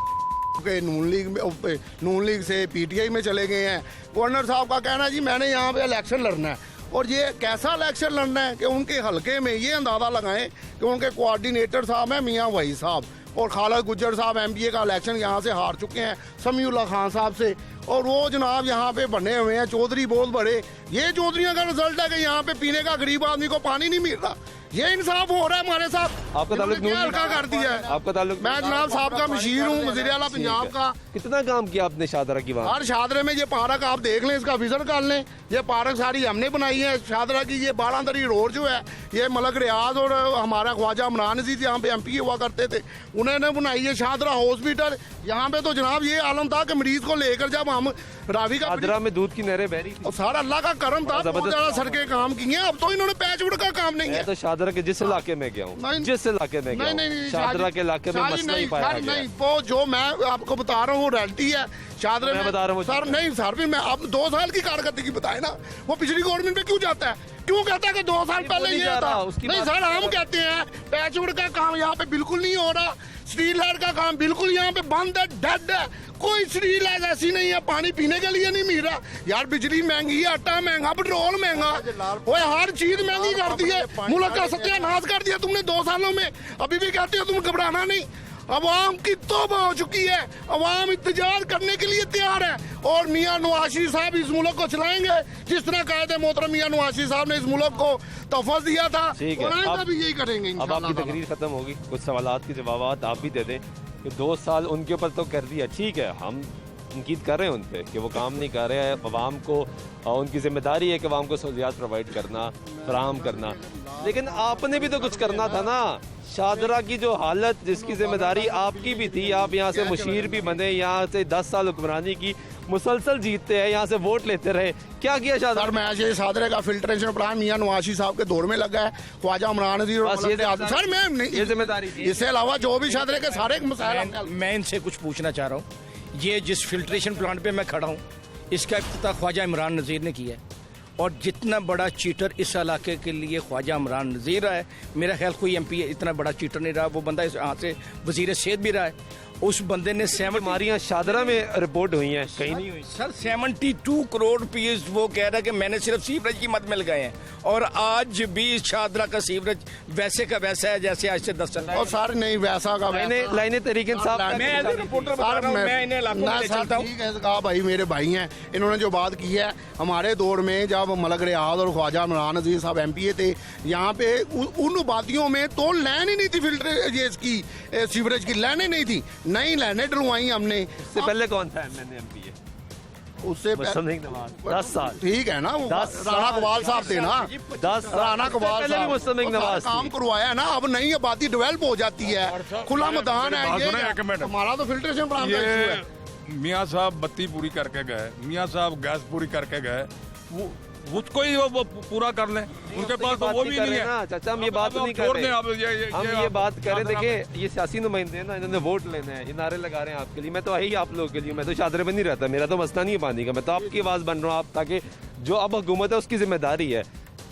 के नून लीग से पीटीआई में चले गए हैं। गवर्नर साहब का कहना है जी मैंने यहाँ पे इलेक्शन लड़ना है, और ये कैसा इलेक्शन लड़ना है कि उनके हलके में ये अंदाज़ा लगाएं कि उनके कोऑर्डिनेटर साहब हैं मियाँ वही साहब, और खालिद गुज्जर साहब एमपीए का इलेक्शन यहाँ से हार चुके हैं समीउल्लाह खान साहब से, और वो जनाब यहाँ पे बने हुए हैं चौधरी बहुत बड़े। ये चौधरीयों का रिजल्ट है कि यहाँ पे पीने का गरीब आदमी को पानी नहीं मिल रहा। ये इंसाफ हो रहा है हमारे साथ। आपका ताल्लुक क्या हल्का कर दिया है? आपका ताल्लुक? मैं जनाब साहब का मशीर हूँ, वज़ीर आला पंजाब का। कितना काम किया आपने शादरा की वहाँ? हर शादरे में ये पार्क आप देख लें, इसका विजन कर लें। ये पार्क सारी हमने बनाई है शादरा की। ये बारादरी रोड जो है ये मलक रियाज और हमारा ख्वाजा इमरान अजीज यहाँ पे एमपी हुआ करते थे, उन्होंने बनाई है। शादरा हॉस्पिटल, यहाँ पे तो जनाब ये आलम था कि मरीज को लेकर जब हम रावी का शादरा में दूध की नहरें बह रही थी, सारा अल्लाह का करम था, बहुत ज्यादा सड़कें काम की हैं। अब तो इन्होंने पैचवर्क का काम नहीं है। तो शादरा के जिस इलाके में गया हूँ, जिस इलाके में गया हूँ, शादरा के इलाके में मसला ही पाया गया। नहीं, वो जो मैं आपको बता रहा हूँ वो रियलिटी है। शादरा में बता रहा हूँ सर, नहीं सर भी मैं आप 2 साल की कारकर्दगी बताए ना, वो पिछली गवर्नमेंट में क्यों जाता है? क्यों कहता है कि 2 साल पहले ये था? नहीं सर, हम कहते हैं पैचवर्क का काम यहाँ पे बिल्कुल नहीं हो रहा, स्ट्रीट लाइट का काम बिल्कुल यहाँ पे बंद है, डेड है। कोई स्ट्रीट लाइट ऐसी नहीं है, पानी पीने के लिए नहीं मिल रहा। यार बिजली महंगी है, आटा महंगा, पेट्रोल महंगा, वो हर चीज महंगी कर दी है। मुल्क का सत्यानाश कर दिया तुमने 2 सालों में। अभी भी कहते हो तुम घबराना नहीं। अवाम की तौबा हो चुकी है, अवाम इंतजार करने के लिए तैयार है, और मियाँ नवाज शरीफ साहब इस मुल्क को चलाएंगे जिस तरह कायदे मोहतरम मियाँ नवाज शरीफ साहब ने इस मुल्क को तोहफा दिया था, और आइंदा भी यही करेंगे। अब आपकी तकरीर खत्म होगी, कुछ सवालात के जवाब आप भी दे दें कि 2 साल उनके ऊपर तो कर दिया, ठीक है, हम तनकीद कर रहे हैं उन पर कि वो काम नहीं कर रहे हैं। अवाम को उनकी जिम्मेदारी है कि अवाम को सहूलियात प्रोवाइड करना, फराहम करना, लेकिन आपने भी तो कुछ करना था ना। शादरा की जो हालत, जिसकी जिम्मेदारी आपकी भी थी, आप यहाँ से मुशीर भी बने, यहाँ से 10 साल हुक्मरानी की, मुसलसल जीतते हैं, यहाँ से वोट लेते रहे, क्या किया शादरा? सर मैं ये शादरे का फिल्ट्रेशन प्लान मियाँ नवाज शरीफ साहब के दौर में लगा है, ख्वाजा इमरान अजीज और सर मैं नहीं, ये जिम्मेदारी थी। इससे अलावा जो भी शादरे के सारे मसाइल। मैं इनसे कुछ पूछना चाह रहा हूँ, ये जिस फिल्ट्रेशन प्लांट पे मैं खड़ा हूँ, इसका इफ्तिताह ख्वाजा इमरान नज़ीर ने किया है, और जितना बड़ा चीटर इस इलाके के लिए ख्वाजा इमरान नज़ीर है, मेरा ख्याल कोई एमपी इतना बड़ा चीटर नहीं रहा। वो बंदा यहाँ से वजीर सेहत भी रहा है। उस बंदे ने 7 बीमारियां शादरा में रिपोर्ट हुई हैं, कहीं नहीं हुई सर। 72 करोड़ रुपीस वो कह रहा है कि मैंने सिर्फ सीवरेज की मद मिल गए हैं, और आज भी शादरा का सीवरेज वैसे का वैसा है जैसे आज से 10 साल। और सर नहीं वैसा का लाइने तरीके साहब, मैं रिपोर्टर बता रहा हूं, मैं इन्हें इलाकों में चलता हूं। ठीक है कहा भाई, मेरे भाई हैं, इन्होंने जो बात की है, हमारे दौर में जब मलक रियाज और ख्वाजा इमरान अजीज साहब एमपीए थे, यहाँ पे उन वादियों में तो लाइन ही नहीं थी फिल्टर ये इसकी सीवरेज की, लाइनें नहीं थी, नई लाइनें डलवाई हमने। इससे पहले कौन था एमपीए? उससे 10 साल, ठीक है ना, राणा कवाल साहब थे ना, 10 राणा कवाल साहब काम करवाया है ना। अब नई आबादी डेवलप हो जाती है, खुला मैदान है, हमारा तो फिल्ट्रेशन प्लांट है। मियाँ साहब बत्ती पूरी करके गए, मियाँ साहब गैस पूरी करके गए, वो उसको ही वो पूरा कर लें, उनके पास तो वो भी नहीं है ना। चाचा हम ये बात नहीं कर रहे, हम ये बात करें। देखिए ये सियासी नुमाइंदे हैं ना, इन्होंने वोट लेना है, ये नारे लगा रहे हैं आपके लिए। मैं तो आई आप लोगों के लिए, मैं तो शादरे में नहीं रहता, मेरा तो मसला नहीं है पानी का, मैं तो आपकी आवाज़ बन रहा हूँ आप, ताकि जो अब हुकूमत है उसकी जिम्मेदारी है।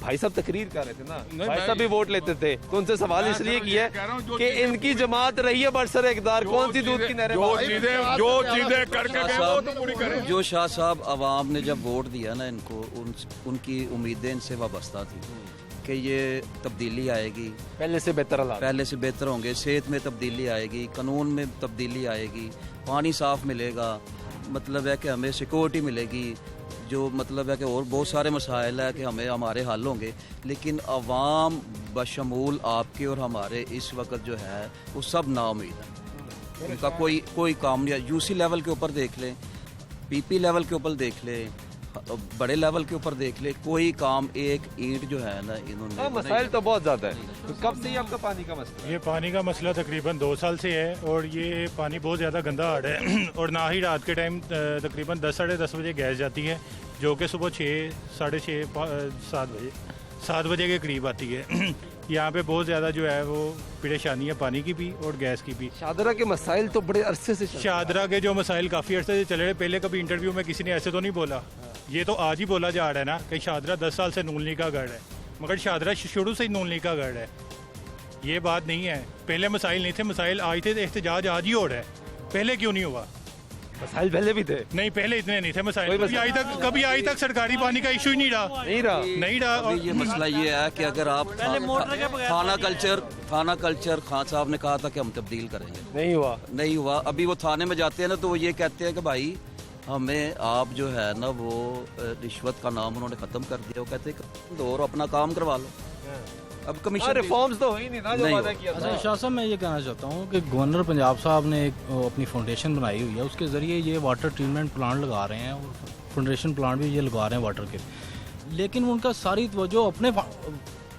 भाई साहब तकरीर कर रहे थे ना, भाई साहब भी वोट लेते थे, तो उनसे सवाल इसलिए किया कि इनकी जमात रही है बरसर इक़्तिदार, कौन सी दूध की नहरें, जो चीजें करके गए वो तो पूरी करें। जो शाह साहब आवाम ने जब वोट दिया ना इनको, उनकी उम्मीदें इनसे वाबस्ता थी कि ये तब्दीली आएगी, पहले से बेहतर होंगे, सेहत में तब्दीली आएगी, कानून में तब्दीली आएगी, पानी साफ मिलेगा, मतलब है कि हमें सिक्योरिटी मिलेगी, जो मतलब है कि और बहुत सारे मसाइल है कि हमारे हल होंगे। लेकिन अवाम बशमूल आपके और हमारे इस वक्त जो है वो सब नाउम्मीद है। उनका कोई काम नहीं है। यूसी लेवल के ऊपर देख लें, पीपी लेवल के ऊपर देख लें, बड़े लेवल के ऊपर देख ले, कोई काम एक ईंट जो है ना इन्होंने मसाइल तो बहुत ज़्यादा है। तो कब से ही आपका पानी का मसला? ये पानी का मसला तकरीबन 2 साल से है और ये पानी बहुत ज़्यादा गंदा आ रहा है और ना ही रात के टाइम तकरीबन 10 साढ़े 10 बजे गैस जाती है, जो कि सुबह 6 साढ़े 6 7 बजे के करीब आती है। यहाँ पे बहुत ज़्यादा जो है वो परेशानी है पानी की भी और गैस की भी। शादरा के मसाइल तो बड़े अरसे से शादरा के जो मसाइल काफ़ी अरसे से चले रहे, पहले कभी इंटरव्यू में किसी ने ऐसे तो नहीं बोला, ये तो आज ही बोला जा रहा है ना कि शादरा 10 साल से नून लीग का गढ़ है, मगर शादरा शुरू से ही नून लीग का गढ़ है। ये बात नहीं है, पहले मसाइल नहीं थे, मसाइल आज थे, एहतजाज आज ही हो रहा है, पहले क्यों नहीं हुआ? मसाइल पहले भी थे? नहीं, पहले इतने नहीं थे मसाइल। कभी आज तक सरकारी पानी का इशू ही नहीं रहा। अभी ये मसला ये है कि अगर आप थाना कल्चर खान साहब ने कहा था कि हम तब्दील करेंगे, नहीं हुआ। अभी वो थाने में जाते हैं ना तो वो ये कहते हैं कि भाई हमें आप जो है ना वो रिश्वत का नाम उन्होंने ख़त्म कर दिया। वो कहते हैं और अपना काम करवा लो। अब कमीशन रिफॉर्म्स तो हो ही नहीं ना जो वादा किया था। शाह साहब, मैं ये कहना चाहता हूँ कि गवर्नर पंजाब साहब ने एक अपनी फाउंडेशन बनाई हुई है, उसके ज़रिए ये वाटर ट्रीटमेंट प्लांट लगा रहे हैं और फाउंडेशन प्लांट भी ये लगा रहे हैं वाटर के, लेकिन उनका सारी तवज्जो अपने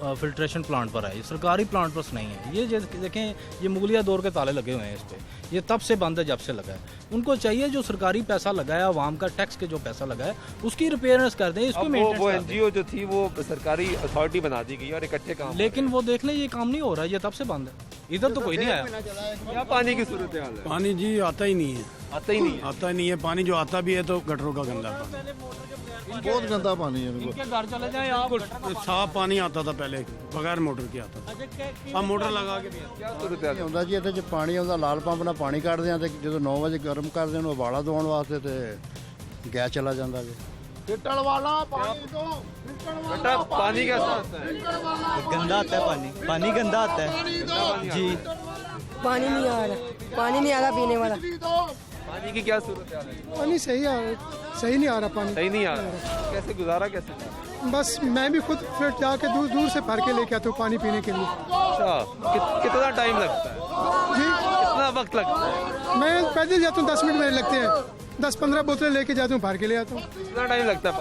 फिल्ट्रेशन प्लांट पर है, सरकारी प्लांट पर नहीं है। ये देखें, ये मुगलिया दौर के ताले लगे हुए हैं इस पर, ये तब से बंद है जब से लगा है। उनको चाहिए जो सरकारी पैसा लगाया, आवाम का टैक्स के जो पैसा लगा है उसकी रिपेयरेंस कर दें, इसको मेंटेनेंस वो एनजीओ जो थी वो सरकारी अथॉरिटी बना दी गई और इकट्ठे काम, लेकिन वो देख लें ये काम नहीं हो रहा है, ये तब से बंद है, इधर तो कोई नहीं आया। क्या पानी की सूरत हाल है? पानी जी आता ही नहीं है। पानी जो आता भी है तो गटरों का गंदा पानी, बहुत गंदा पानी है। इनके घर चले जाएं आप, साफ पानी आता था पहले, बगैर मोटर के आता था, अब मोटर लगा के भी क्या सूरत हाल ਹੁੰਦਾ ਜੀ ਇੱਥੇ ਜੇ ਪਾਣੀ ਆਉਂਦਾ ਲਾਲ ਪੰਪ ਨਾਲ ਪਾਣੀ ਕੱਢਦੇ ਆ ਤੇ ਜਦੋਂ 9 ਵਜੇ ਗਰਮ ਕਰਦੇ ਉਹਨੂੰ ਉਬਾਲਾ ਦਵਾਉਣ ਵਾਸਤੇ ਤੇ ਗੈਸ ਚਲਾ ਜਾਂਦਾ ਜੀ। ਫਿੱਟਣ ਵਾਲਾ ਪਾਣੀ ਦੋ, बेटा पानी कैसा आता है? गंदा आता है पानी गंदा आता है जी। पानी नहीं आ रहा पीने वाला। पानी की क्या सूरत हाल है? पानी सही नहीं आ रहा पानी। सही नहीं आ रहा, कैसे गुजारा कैसे? बस मैं भी खुद फिर जाके दूर से भर के लेके आता हूँ पानी पीने के लिए। अच्छा, कितना टाइम लगता है जी? कितना वक्त लगता है? मैं पैदल जाता हूँ, 10 मिनट मेरे लगते हैं, 10-15 बोतलें लेके जाता हूँ, भर के ले आता हूँ। कितना टाइम लगता है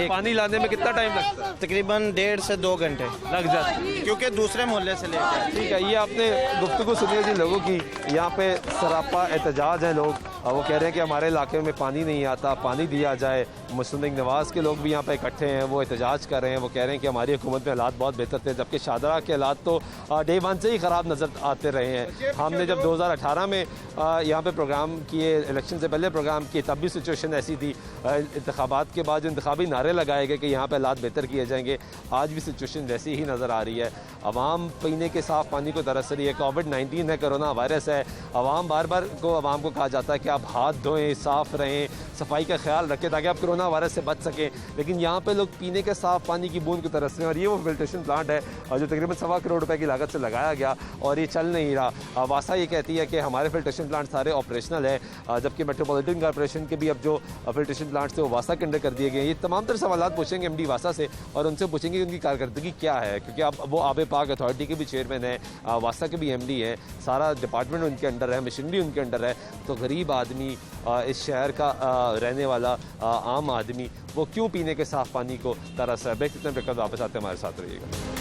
पानी लाने में? कितना टाइम लगता है? तकरीबन 1.5 से 2 घंटे लग जाते हैं, क्योंकि दूसरे मोहल्ले से लेकर। ठीक है, ये आपने गुफ्तगू सुनी है जी लोगों की। यहाँ पे सरापा एहतजाज है लोग, वो कह रहे हैं कि हमारे इलाके में पानी नहीं आता, पानी दिया जाए। मुस्लिम लीग नवाज़ के लोग भी यहाँ पे इकट्ठे हैं, वो एहतजाज कर रहे हैं, वो कह रहे हैं कि हमारी हुकूमत में हालात बहुत बेहतर थे, जबकि शादरा के हालात तो डे 1 से ही ख़राब नज़र आते रहे हैं। हमने जब 2018 में यहाँ पे प्रोग्राम किए, इलेक्शन से पहले प्रोग्राम किए, तब भी सिचुएशन ऐसी थी। इंतखाबात के बाद जो इंतखाबी नारे लगाए गए कि यहाँ पे हालात बेहतर किए जाएंगे, आज भी सिचुएशन वैसी ही नज़र आ रही है। आवाम पीने के साफ़ पानी को तरस रही है। कोविड-19 है, कोरोना वायरस है। आवाम बार आवाम को कहा जाता है कि आप हाथ धोएं, साफ़ रहें, सफाई का ख्याल रखें ताकि आप कोरोना वायरस से बच सकें, लेकिन यहाँ पे लोग पीने के साफ़ पानी की बूंद को तरस रहे हैं। और ये वो फिल्ट्रेशन प्लांट है जो तकरीबन 1.25 करोड़ रुपए की लागत से लगाया गया और ये चल नहीं रहा। वासा ये कहती है कि हमारे फिल्ट्रेशन प्लांट सारे ऑपरेशनल है, जबकि मेट्रोपॉलिटन कॉर्पोरेशन के भी अब जो फिल्ट्रेशन प्लांट थे वो वासा के अंडर कर दिए गए। ये तमाम तरह सवाल पूछेंगे एमडी वासा से और उनसे पूछेंगे उनकी कारकर्दगी क्या है, क्योंकि अब वो आबे पाक अथॉरिटी के भी चेयरमैन है, वासा के भी एमडी हैं, सारा डिपार्टमेंट उनके अंडर है, मशीनरी उनके अंडर है। तो गरीब आदमी, इस शहर का रहने वाला आम आदमी, वो क्यों पीने के साफ पानी को तरस है? ब्रेक कितने ब्रेक वापस आते हैं, हमारे साथ रहिएगा।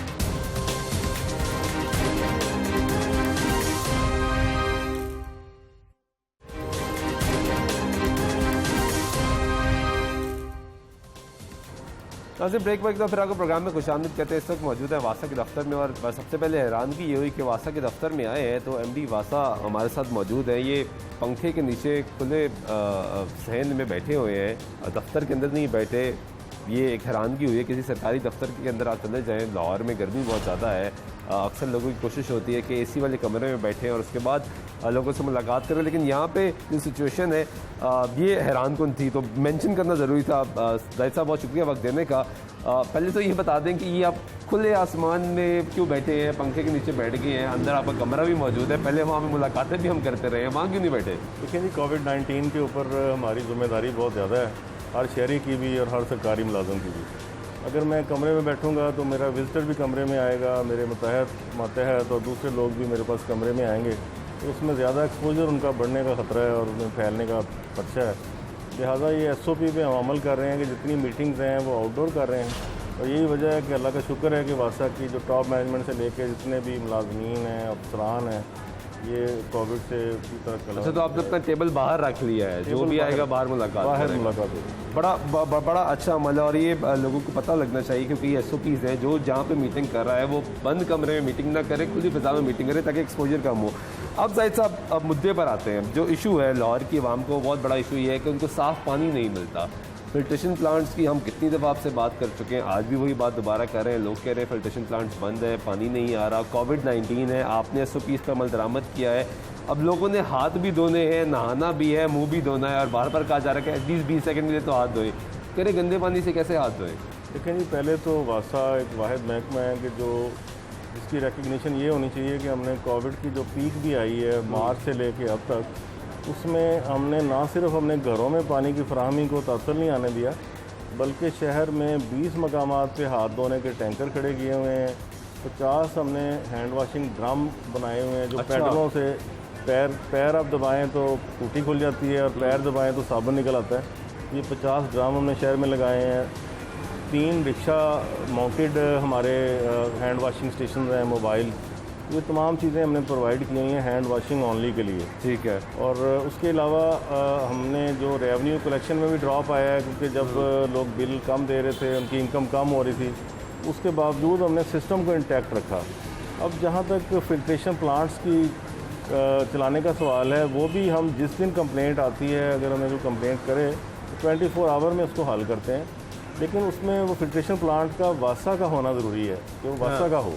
नाज़रीन, ब्रेक का फिर आपको प्रोग्राम में खुशामदीद कहते हैं। इस वक्त मौजूद है वासा के दफ्तर में और सबसे पहले हैरानगी ये हुई कि वासा के दफ्तर में आए हैं तो एमडी वासा हमारे साथ मौजूद है। ये पंखे के नीचे खुले सहन में बैठे हुए हैं, दफ्तर के अंदर नहीं बैठे। ये एक हैरानगी हुई है, किसी सरकारी दफ्तर के अंदर आप चले जाएँ, लाहौर में गर्मी बहुत ज़्यादा है, अक्सर लोगों की कोशिश होती है कि एसी वाले कमरे में बैठें और उसके बाद लोगों से मुलाकात करें, लेकिन यहाँ पे जो सिचुएशन है ये हैरान कुन थी। तो मेंशन करना ज़रूरी था। जाहिद साहब, बहुत शुक्रिया वक्त देने का। पहले तो ये बता दें कि ये आप खुले आसमान में क्यों बैठे हैं, पंखे के नीचे बैठ गए हैं, अंदर आपका कमरा भी मौजूद है, पहले वहाँ पे मुलाकातें भी हम करते रहे हैं, वहाँ क्यों नहीं बैठे? देखिए जी, कोविड-19 के ऊपर हमारी जिम्मेदारी बहुत ज़्यादा है, हर शहरी की भी और हर सरकारी मुलाजम की भी। अगर मैं कमरे में बैठूंगा तो मेरा विजिटर भी कमरे में आएगा, मेरे मातहत और दूसरे लोग भी मेरे पास कमरे में आएंगे, तो उसमें ज़्यादा एक्सपोजर उनका बढ़ने का ख़तरा है और उन्हें फैलने का खर्चा है। लिहाजा ये SOP पे हम अमल कर रहे हैं कि जितनी मीटिंग्स हैं वो आउटडोर कर रहे हैं, और यही वजह है कि अल्लाह का शुक्र है कि वासा की जो टॉप मैनेजमेंट से लेके जितने भी मुलाजमीन हैं, अफसरान हैं, ये कोविड से पूरी तरह। अच्छा, तो आपने अपना टेबल बाहर रख लिया है, जो भी आएगा बाहर मुलाकात होगी। बड़ा अच्छा अमल है, और ये लोगों को पता लगना चाहिए, क्योंकि ये SOPs हैं जो जहाँ पे मीटिंग कर रहा है वो बंद कमरे में मीटिंग ना करे, खुली फिजा में मीटिंग करे, ताकि एक्सपोजर कम हो। अब जाहिद साहब, अब मुद्दे पर आते हैं। जो इशू है लाहौर की आवाम को बहुत बड़ा इशू ये है कि उनको साफ़ पानी नहीं मिलता। फिल्ट्रेशन प्लांट्स की हम कितनी दफ़ा आपसे बात कर चुके हैं, आज भी वही बात दोबारा कर रहे हैं। लोग कह रहे हैं फिल्ट्रेशन प्लांट्स बंद है, पानी नहीं आ रहा। कोविड-19 है, आपने SOPs पर अमल दरामद किया है, अब लोगों ने हाथ भी धोने हैं, नहाना भी है, मुंह भी धोना है, और बार बार कहा जा रहा है कि एटलीस्ट 20 सेकंड के लिए तो हाथ धोए। कह रहे गंदे पानी से कैसे हाथ धोए? देखें जी, पहले तो वासा एक वाहिद महकमा है कि जो जिसकी रिकग्निशन ये होनी चाहिए कि हमने कोविड की जो पीक भी आई है मार्च से लेके अब तक, उसमें हमने ना सिर्फ अपने घरों में पानी की फराहमी को तातल नहीं आने दिया, बल्कि शहर में 20 मकामात पे हाथ धोने के टैंकर खड़े किए हुए हैं। 50 हमने हैंड वाशिंग ड्रम बनाए हुए हैं जो पैडलों से पैर आप दबाएं तो टूटी खुल जाती है और पैर दबाएं तो साबुन निकल आता है। ये 50 ड्रम हमने शहर में लगाए हैं। 3 रिक्शा माउंटेड हमारे हैंड वाशिंग स्टेशन हैं, मोबाइल, ये तमाम चीज़ें हमने प्रोवाइड की हुई हैं हैंड वाशिंग ओनली के लिए। ठीक है। और उसके अलावा हमने जो रेवेन्यू कलेक्शन में भी ड्रॉप आया है, क्योंकि जब लोग बिल कम दे रहे थे, उनकी इनकम कम हो रही थी, उसके बावजूद हमने सिस्टम को इंटैक्ट रखा। अब जहाँ तक फिल्ट्रेशन प्लांट्स की चलाने का सवाल है, वो भी हम जिस दिन कंप्लेंट आती है, अगर हमें जो कंप्लेंट करे तो 24 आवर में उसको हल करते हैं, लेकिन उसमें वो फिल्ट्रेशन प्लांट का वासा का होना ज़रूरी है कि वो वासा का हो।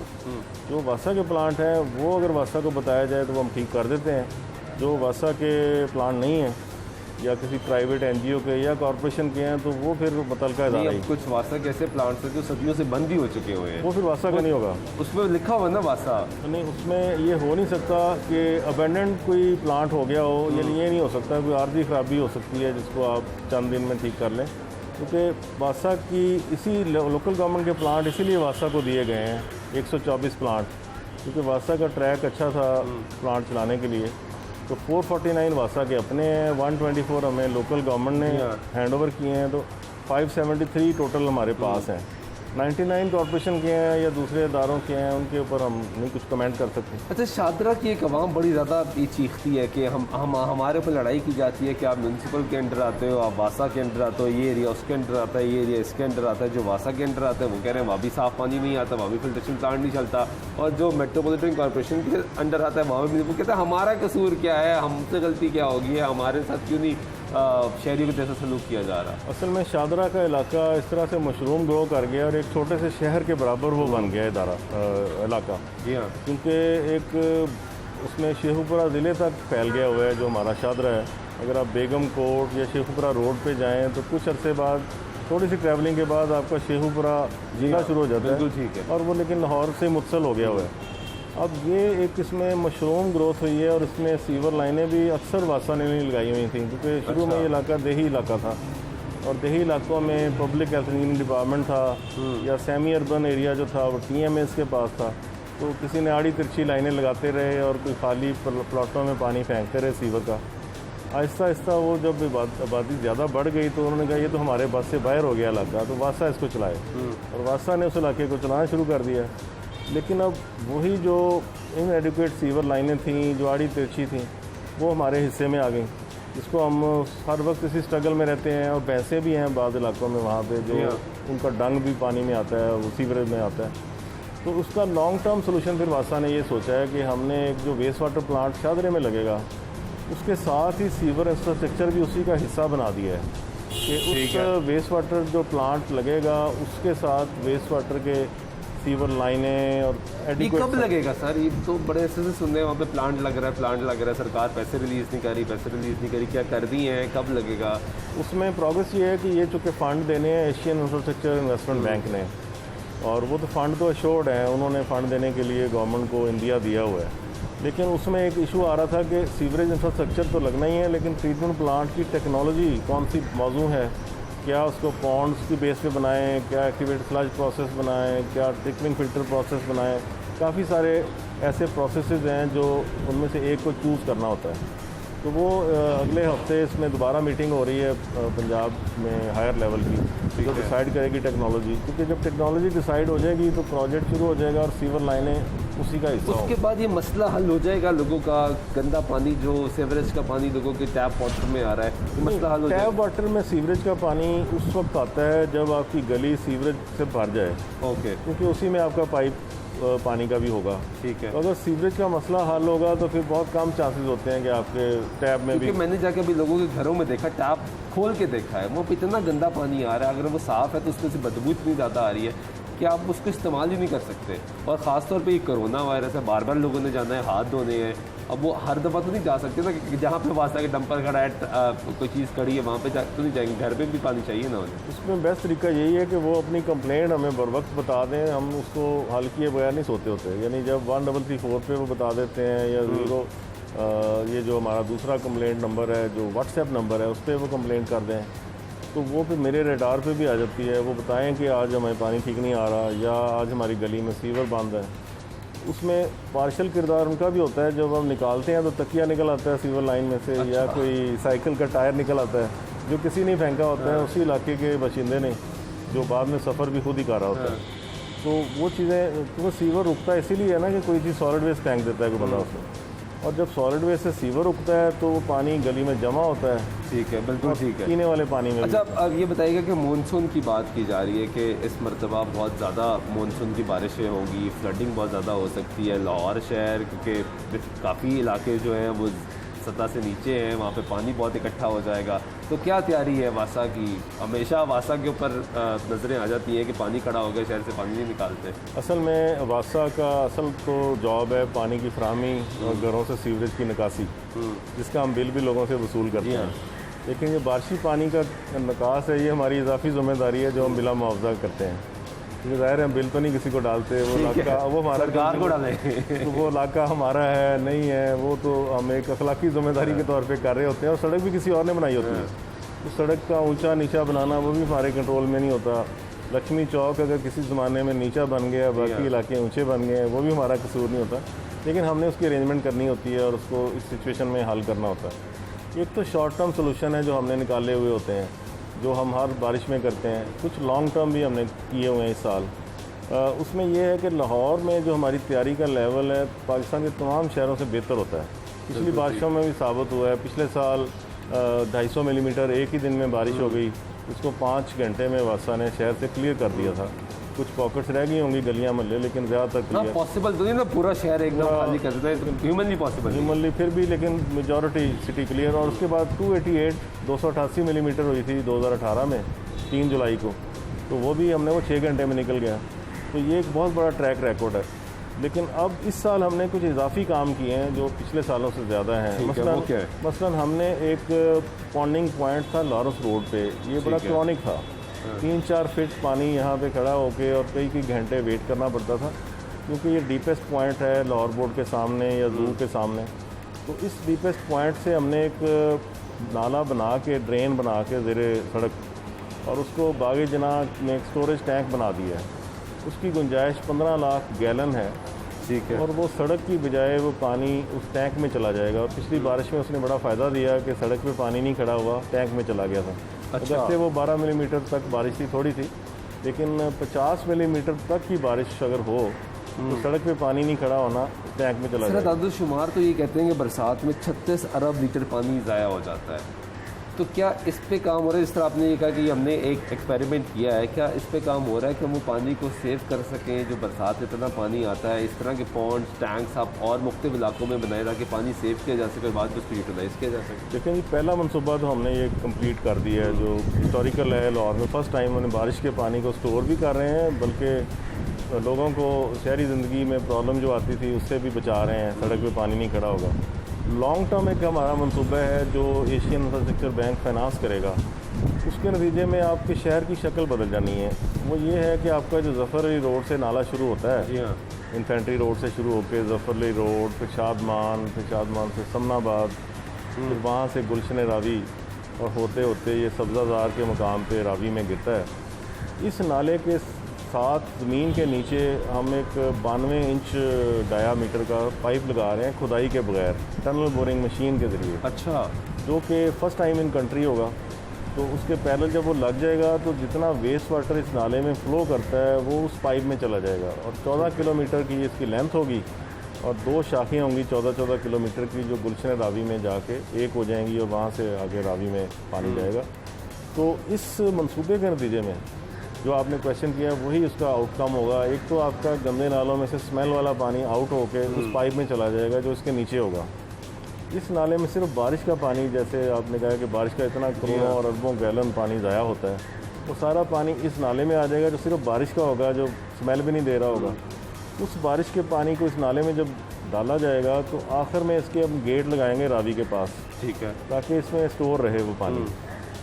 जो वासा के प्लांट हैं वो अगर वासा को बताया जाए तो वो हम ठीक कर देते हैं। जो वासा के प्लांट नहीं हैं या किसी प्राइवेट NGO के या कॉरपोरेशन के हैं तो वो फिर मुतलका इदारा ही। कुछ वासा के ऐसे प्लांट्स हैं जो सदियों से बंद ही हो चुके हुए हैं, वो फिर वासा का नहीं होगा। उसमें लिखा हुआ ना वासा, नहीं, उसमें ये हो नहीं सकता कि अबेंडेंट कोई प्लांट हो गया हो, ये नहीं हो सकता। कोई आर्जी खराबी हो सकती है जिसको आप चंद दिन में ठीक कर लें, क्योंकि वासा की इसी लोकल गवर्नमेंट के प्लांट इसीलिए वासा को दिए गए हैं 124 प्लांट, क्योंकि वासा का ट्रैक अच्छा था प्लांट चलाने के लिए। तो 449 वासा के अपने हैं, 124 हमें लोकल गवर्नमेंट ने हैंड ओवर किए हैं, तो 573 टोटल हमारे पास हैं। 99 कॉर्पोरेशन के हैं या दूसरे इदारों के हैं, उनके ऊपर हम नहीं कुछ कमेंट कर सकते। अच्छा, शादरा की एक आवाम बड़ी ज़्यादा चीखती है कि हम हमारे ऊपर लड़ाई की जाती है कि आप म्यूनसिपल के अंडर आते हो, आप वासा के अंडर आते हो, ये एरिया उसके अंडर आता है, ये एरिया इसके अंडर आता है। जो वासा के अंडर आता है वो कह रहे हैं वहाँ भी साफ़ पानी नहीं आता, वहाँ भी फिल्ट्रेशन प्लांट नहीं चलता, और जो मेट्रोपॉलिटन कॉर्पोरेशन के अंडर आता है वहाँ भी वो कहते हैं हमारा कसूर क्या है, हमसे गलती क्या होगी है, हमारे साथ क्यों नहीं शहरी को जैसा सलूक किया जा रहा। असल में शादरा का इलाका इस तरह से मशरूम ग्रो कर गया और एक छोटे से शहर के बराबर वो बन गया इलाका। जी हाँ, क्योंकि एक उसमें शेखुपुरा ज़िले तक फैल गया हुआ है जो हमारा शादरा है। अगर आप बेगम कोट या शेखुपुरा रोड पे जाएं तो कुछ अरसे बाद, थोड़ी सी ट्रैवलिंग के बाद आपका शेखुपुरा ज़िला शुरू हो जाता है। ठीक है। और वो लेकिन लाहौर से मुत्सल हो गया हुआ है। अब ये एक इसमें मशरूम ग्रोथ हुई है और इसमें सीवर लाइनें भी अक्सर वासा ने नहीं लगाई हुई थी, क्योंकि शुरू में ये इलाका देही इलाका था और देही इलाकों में पब्लिक हेल्थ डिपार्टमेंट था या सेमी अर्बन एरिया जो था वो TMS के पास था। तो किसी ने आड़ी तिरछी लाइनें लगाते रहे और कोई खाली प्लाटों में पानी फेंकते रहे सीवर का। आहिस्ता आहिस्ता वो जब आबादी ज़्यादा बढ़ गई तो उन्होंने कहा ये तो हमारे बस से बाहर हो गया इलाका, तो वासा इसको चलाए और वासा ने उस इलाके को चलाना शुरू कर दिया। लेकिन अब वही जो इनएडिक्वेट सीवर लाइनें थीं, जो आड़ी तिरछी थीं, वो हमारे हिस्से में आ गई, जिसको हम हर वक्त इसी स्ट्रगल में रहते हैं। और भैंसें भी हैं बाद इलाकों में वहाँ पे जो उनका डंग भी पानी में आता है, वो सीवरेज में आता है। तो उसका लॉन्ग टर्म सोल्यूशन फिर वासा ने ये सोचा है कि हमने एक जो वेस्ट वाटर प्लांट शादरे में लगेगा उसके साथ ही सीवर इंफ्रास्ट्रक्चर भी उसी का हिस्सा बना दिया है कि उस वेस्ट वाटर जो प्लांट लगेगा उसके साथ वेस्ट वाटर के सीवर लाइनें और कब लगेगा सर? ये तो बड़े ऐसे से सुन रहे हैं वहाँ पे प्लांट लग रहा है, सरकार पैसे रिलीज़ नहीं करी, क्या कर दी हैं, कब लगेगा? उसमें प्रोग्रेस ये है कि ये चूँकि फ़ंड देने हैं एशियन इंफ्रास्ट्रक्चर इन्वेस्टमेंट बैंक ने, और वो तो फ़ंड तो अश्योर्ड है, उन्होंने फ़ंड देने के लिए गवर्नमेंट को इंदिया दिया हुआ है। लेकिन उसमें एक इशू आ रहा था कि सीवरेज इंफ्रास्ट्रक्चर तो लगना ही है, लेकिन ट्रीटमेंट प्लांट की टेक्नोलॉजी कौन सी मौजूद है क्या उसको पॉन्ड्स की बेस पे बनाएं, क्या एक्टिवेटेड स्लज प्रोसेस बनाएं, क्या ट्रिकलिंग फिल्टर प्रोसेस बनाएं। काफ़ी सारे ऐसे प्रोसेसेस हैं जो उनमें से एक को चूज़ करना होता है। तो वो अगले हफ्ते इसमें दोबारा मीटिंग हो रही है पंजाब में हायर लेवल की, जो डिसाइड करेगी टेक्नोलॉजी, क्योंकि जब टेक्नोलॉजी डिसाइड हो जाएगी तो प्रोजेक्ट शुरू हो जाएगा और सीवर लाइनें उसी का हिस्सा उसके बाद ये मसला हल हो जाएगा। लोगों का गंदा पानी जो सीवरेज का पानी लोगों के टैप वाटर में आ रहा है, ये मसला हल हो जाएगा। टैप वाटर में सीवरेज का पानी उस वक्त आता है जब आपकी गली सीवरेज से भर जाए। ओके, क्योंकि उसी में आपका पाइप पानी का भी होगा। ठीक है। तो अगर सीवरेज का मसला हल होगा तो फिर बहुत कम चांसेस होते हैं कि आपके टैप में भी। मैंने जाके अभी लोगों के घरों में देखा, टैप खोल के देखा है, वो इतना गंदा पानी आ रहा है, अगर वो साफ़ है तो उसमें से बदबू इतनी ज़्यादा आ रही है कि आप उसको इस्तेमाल ही नहीं कर सकते। और ख़ास तौर पे ये कोरोना वायरस है, बार बार लोगों ने जाना है, हाथ धोने हैं। अब वो हर दफ़ा तो नहीं जा सकते ना, कि जहाँ पे वास्ता के डंपर खड़ा है, कोई चीज़ खड़ी है, वहाँ पे तो नहीं जाएंगे, घर पे भी पानी चाहिए ना उन्हें। उसमें बेस्ट तरीका यही है कि वो अपनी कंप्लेंट हमें बर वक्त बता दें, हम उसको हल किए बगैर नहीं सोते होते। यानी जब 1334 पे वो बता देते हैं या 0 ये जो हमारा दूसरा कंप्लेंट नंबर है, जो व्हाट्सएप नंबर है, उस पर वो कंप्लेंट कर दें तो वो फिर मेरे रेडार पे भी आ जाती है। वो बताएं कि आज हमें पानी ठीक नहीं आ रहा या आज हमारी गली में सीवर बंद है। उसमें पार्शल किरदार उनका भी होता है, जब हम निकालते हैं तो तकिया निकल आता है सीवर लाइन में से। अच्छा। या कोई साइकिल का टायर निकल आता है जो किसी ने फेंका होता है, उसी इलाके के बाशिंदे ने, जो बाद में सफ़र भी खुद ही कर रहा होता है। तो वो चीज़ें, तो वो सीवर रुकता है इसीलिए है ना कि कोई चीज़ सॉलिड वेस्ट फेंक देता है कोई बंदा उसमें, और जब सॉलिड वेस्ट से सीवर रुकता है तो वो पानी गली में जमा होता है। ठीक है, बिल्कुल ठीक है। पीने वाले पानी में। अच्छा, अब ये बताइएगा कि मानसून की बात की जा रही है कि इस मरतबा बहुत ज़्यादा मानसून की बारिशें होगी, फ्लडिंग बहुत ज़्यादा हो सकती है। लाहौर शहर क्योंकि काफ़ी इलाके जो हैं वो सतह से नीचे हैं, वहाँ पे पानी बहुत इकट्ठा हो जाएगा। तो क्या तैयारी है वासा की? हमेशा वासा के ऊपर नज़रें आ जाती हैं कि पानी खड़ा हो गया, शहर से पानी नहीं निकालते। असल में वासा का असल तो जॉब है पानी की फराहमी और घरों से सीवरेज की निकासी, जिसका हम बिल भी लोगों से वसूल करते हैं। लेकिन ये बारिशी पानी का निकास है, ये हमारी इजाफी जिम्मेदारी है जो हम बिला मुआवजा करते हैं। क्योंकि ज़ाहिर है हम बिल तो नहीं किसी को डालते, वो इलाका वो हमारा सरकार को डाले तो वो इलाका हमारा है नहीं है, वो तो हम एक अखलाकी जिम्मेदारी के तौर पे कर रहे होते हैं। और सड़क भी किसी और ने बनाई होती है, तो सड़क का ऊंचा नीचा बनाना वो भी हमारे कंट्रोल में नहीं होता। लक्ष्मी चौक अगर किसी ज़माने में नीचा बन गया, बाकी इलाके ऊँचे बन गए, वो भी हमारा कसूर नहीं होता। लेकिन हमने उसकी अरेंजमेंट करनी होती है और उसको इस सिचुएशन में हल करना होता है। एक तो शॉर्ट टर्म सोल्यूशन है जो हमने निकाले हुए होते हैं, जो हम हर बारिश में करते हैं। कुछ लॉन्ग टर्म भी हमने किए हुए हैं इस साल। उसमें यह है कि लाहौर में जो हमारी तैयारी का लेवल है पाकिस्तान के तमाम शहरों से बेहतर होता है। पिछली बारिशों में भी साबित हुआ है। पिछले साल 250 मिलीमीटर एक ही दिन में बारिश हो गई, उसको 5 घंटे में वासा ने शहर से क्लियर कर दिया था। कुछ पॉकेट्स रह गई होंगी गलियां मोहल्ले, लेकिन ज़्यादातर क्लियर। पॉसिबल तो नहीं ना पूरा शहर एकदम खाली कर देता है, ह्यूमनली पॉसिबल, ह्यूमनली फिर भी, लेकिन मेजॉरिटी सिटी क्लियर। और उसके बाद 288 मिलीमीटर हुई थी 2018 में 3 जुलाई को, तो वो भी हमने वो 6 घंटे में निकल गया। तो ये एक बहुत बड़ा ट्रैक रिकॉर्ड है। लेकिन अब इस साल हमने कुछ इजाफी काम किए हैं जो पिछले सालों से ज़्यादा हैं। मसलन हमने एक पॉन्डिंग पॉइंट था लॉरेंस रोड पे, ये बड़ा क्रॉनिक था। 3-4 फीट पानी यहाँ पे खड़ा होके और कई घंटे वेट करना पड़ता था, क्योंकि ये डीपेस्ट पॉइंट है लाहौर बोर्ड के सामने या जू के सामने। तो इस डीपेस्ट पॉइंट से हमने एक नाला बना के, ड्रेन बना के ज़ेरे सड़क, और उसको बागी जना में एक स्टोरेज टैंक बना दिया है। उसकी गुंजाइश 15 लाख गैलन है। ठीक है। और वो सड़क की बजाय वो पानी उस टैंक में चला जाएगा। और पिछली बारिश में उसने बड़ा फ़ायदा दिया कि सड़क पे पानी नहीं खड़ा हुआ, टैंक में चला गया था। अच्छा। जैसे वो 12 मिलीमीटर तक बारिश थी, थोड़ी थी, लेकिन 50 मिलीमीटर तक की बारिश अगर हो तो सड़क पे पानी नहीं खड़ा होना, टैंक में चला जाएगा। दादुशुमार तो ये कहते हैं कि बरसात में 36 अरब लीटर पानी ज़ाया हो जाता है। तो क्या इस पे काम हो रहा है? जिस तरह आपने ये कहा कि हमने एक एक्सपेरिमेंट किया है, क्या इस पे काम हो रहा है कि हम वो पानी को सेव कर सकें? जो बरसात में इतना पानी आता है, इस तरह के पॉन्ड्स, टैंक्स आप और मुख्तलिफ इलाकों में बनाए ताकि पानी सेव किया जा सके, बाद में उसको यूटिलाइज़ किया जा सके। लेकिन ये पहला मनसूबा तो हमने ये कंप्लीट कर दिया है, जो हिस्टोरिकल है। लाहौर में फ़र्स्ट टाइम उन्हें बारिश के पानी को स्टोर भी कर रहे हैं, बल्कि लोगों को शहरी ज़िंदगी में प्रॉब्लम जो आती थी उससे भी बचा रहे हैं। सड़क पे पानी नहीं खड़ा होगा। लॉन्ग टर्म एक हमारा मनसूबा है जो एशियन इंफ्रास्ट्रक्चर बैंक फाइनेंस करेगा। उसके नतीजे में आपके शहर की शक्ल बदल जानी है। वो ये है कि आपका जो जफ़र अली रोड से नाला शुरू होता है, इन्फेंट्री रोड से शुरू होकर जफ़र अली रोड, फिर शादमान से समनाबाद, फिर वहाँ से गुलशन रावी, और होते होते ये सब्ज़ाज़ार के मुकाम पे रावी में गिरता है। इस नाले के साथ ज़मीन के नीचे हम एक 92 इंच डायामीटर का पाइप लगा रहे हैं खुदाई के बगैर, टनल बोरिंग मशीन के ज़रिए। अच्छा, जो कि फ़र्स्ट टाइम इन कंट्री होगा। तो उसके पहले जब वो लग जाएगा तो जितना वेस्ट वाटर इस नाले में फ़्लो करता है वो उस पाइप में चला जाएगा, और 14 किलोमीटर की इसकी लेंथ होगी और 2 शाखें होंगी 14-14 किलोमीटर की, जो गुलशन रावी में जाके एक हो जाएंगी और वहाँ से आगे रावी में पानी जाएगा। तो इस मंसूबे के नतीजे में जो आपने क्वेश्चन किया वही उसका आउटकम होगा। एक तो आपका गंदे नालों में से स्मेल वाला पानी आउट होके उस पाइप में चला जाएगा जो इसके नीचे होगा। इस नाले में सिर्फ बारिश का पानी, जैसे आपने कहा कि बारिश का इतना करोड़ों और अरबों गैलन पानी ज़ाया होता है, वो सारा पानी इस नाले में आ जाएगा जो सिर्फ बारिश का होगा, जो स्मेल भी नहीं दे रहा होगा। उस बारिश के पानी को इस नाले में जब डाला जाएगा तो आखिर में इसके हम गेट लगाएंगे रावी के पास, ठीक है, ताकि इसमें स्टोर रहे वो पानी।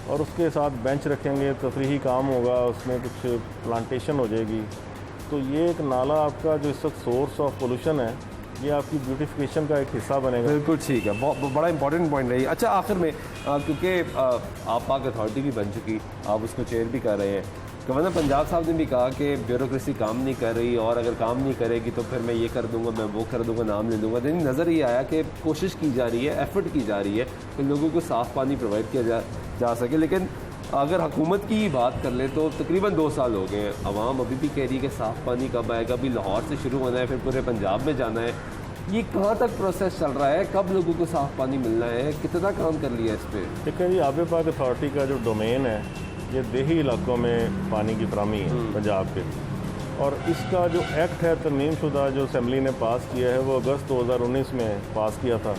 और उसके साथ बेंच रखेंगे, तफरीही काम होगा, उसमें कुछ प्लांटेशन हो जाएगी। तो ये एक नाला आपका जो इस वक्त सोर्स ऑफ पोल्यूशन है, ये आपकी ब्यूटिफिकेशन का एक हिस्सा बनेगा। बिल्कुल ठीक है, बहुत बड़ा इंपॉर्टेंट पॉइंट रही। अच्छा, आखिर में क्योंकि आप पाक अथॉरिटी भी बन चुकी, आप उसको चेयर भी कर रहे हैं, गवर्नर पंजाब साहब ने भी कहा कि ब्यूरोक्रेसी काम नहीं कर रही और अगर काम नहीं करेगी तो फिर मैं ये कर दूंगा, मैं वो कर दूंगा, नाम ले दूंगा। लेकिन नज़र ये आया कि कोशिश की जा रही है, एफर्ट की जा रही है कि लोगों को साफ़ पानी प्रोवाइड किया जा सके। लेकिन अगर हुकूमत की बात कर ले तो तकरीबन 2 साल हो गए हैं, अवाम अभी भी कह रही है कि साफ़ पानी कब आएगा, अभी लाहौर से शुरू होना है, फिर पूरे पंजाब में जाना है। ये कहाँ तक प्रोसेस चल रहा है, कब लोगों को साफ़ पानी मिलना है, कितना काम कर लिया इस पर? देखिए जी, आब पाक अथॉरिटी का जो डोमेन है ये देही इलाकों में पानी की फराहमी है पंजाब के, और इसका जो एक्ट है तरमीम शुदा जो असम्बली ने पास किया है वो अगस्त 2019 में पास किया था।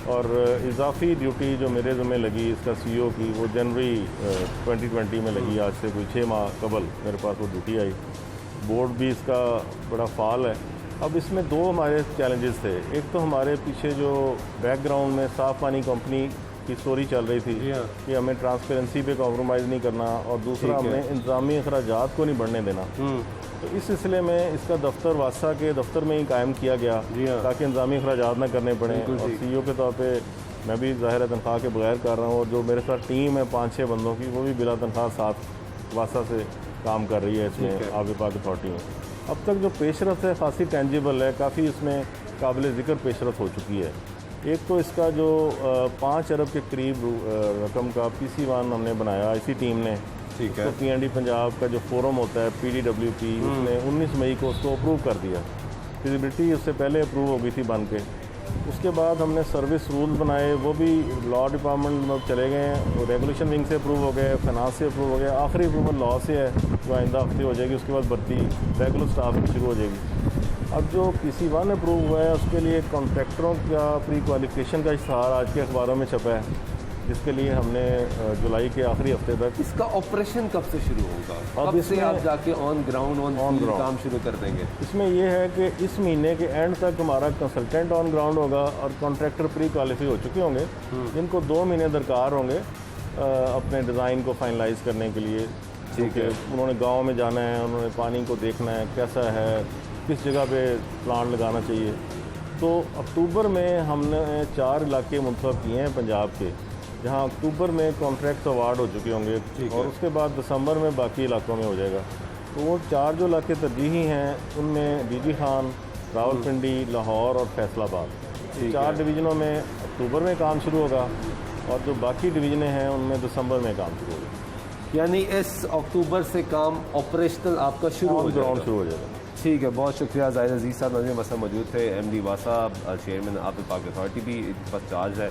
और इजाफी ड्यूटी जो मेरे ज़िम्मे लगी इसका CEO की, वो जनवरी 2020 में लगी, आज से कोई 6 माह कबल मेरे पास वो ड्यूटी आई। बोर्ड भी इसका बड़ा फाल है। अब इसमें 2 हमारे चैलेंजेस थे। एक तो हमारे पीछे जो बैकग्राउंड में साफ़ पानी कंपनी की स्टोरी चल रही थी कि हमें ट्रांसपेरेंसी पे कॉम्प्रोमाइज़ नहीं करना, और दूसरा हमने इंतज़ामी अखराजात को नहीं बढ़ने देना। तो इस सिलसिले में इसका दफ्तर वासा के दफ्तर में ही कायम किया गया ताकि इंतज़ामी अखराजात ना करने पड़े। और CEO के तौर पे मैं भी ज़ाहिर तनख्वाह के बगैर कर रहा हूँ, और जो मेरे साथ टीम है 5-6 बंदों की, वो भी बिला तनख्वाह साथ वासा से काम कर रही है इसमें आब पाक अथॉरिटी में। अब तक जो पेशरफ है खासी टेंजिबल है, काफ़ी इसमें काबिल ज़िक्र पेशरफ हो चुकी है। एक तो इसका जो 5 अरब के करीब रकम का PC1 हमने बनाया इसी टीम ने, ठीक है। तो PND पंजाब का जो फोरम होता है PDWP, उसने 19 मई को उसको अप्रूव कर दिया। फिजिबिलिटी उससे पहले अप्रूव हो गई थी बन के। उसके बाद हमने सर्विस रूल बनाए, वो भी लॉ डिपार्टमेंट में चले गए हैं, रेगुलेशन विंग से अप्रूव हो गए, फाइनेंस से अप्रूव हो गया, आखिरी अप्रूवल लॉ से है जो आइंदा हफ्ते हो जाएगी। उसके बाद भर्ती रेगुलर स्टाफ की शुरू हो जाएगी। अब जो PC1 अप्रूव हुआ है उसके लिए कॉन्ट्रैक्टरों का प्री क्वालिफिकेशन का इश्तहार आज के अखबारों में छपा है, जिसके लिए हमने जुलाई के आखिरी हफ्ते तक। इसका ऑपरेशन कब से शुरू होगा? अब इससे आप जाके ऑन ग्राउंड काम शुरू कर देंगे? इसमें यह है कि इस महीने के एंड तक हमारा कंसल्टेंट ऑन ग्राउंड होगा और कॉन्ट्रैक्टर प्री क्वालिफाई हो चुके होंगे, जिनको 2 महीने दरकार होंगे अपने डिज़ाइन को फाइनलाइज करने के लिए। ठीक है, उन्होंने गाँव में जाना है, उन्होंने पानी को देखना है कैसा है, किस जगह पे प्लांट लगाना चाहिए। तो अक्टूबर में हमने 4 इलाके मुंतखब किए हैं पंजाब के, जहां अक्टूबर में कॉन्ट्रैक्ट अवार्ड हो चुके होंगे, और उसके बाद दिसंबर में बाकी इलाकों में हो जाएगा। तो वो 4 जो इलाके तरजीही हैं उनमें बीबी खान, रावलपिंडी, लाहौर और फैसलाबाद, 4 डिवीज़नों में अक्टूबर में काम शुरू होगा, और जो बाकी डिवीज़नें हैं उनमें दिसंबर में काम शुरू होगा। यानी इस अक्टूबर से काम ऑपरेशनल आपका शुरू हो जाएगा। ठीक है, बहुत शुक्रिया जाहिद अजीज़ साहब। नज़ीर मसला मौजूद थे, MD वासा, चेयरमैन आब पाक अथॉरिटी भी फर्स्ट चार्ज है।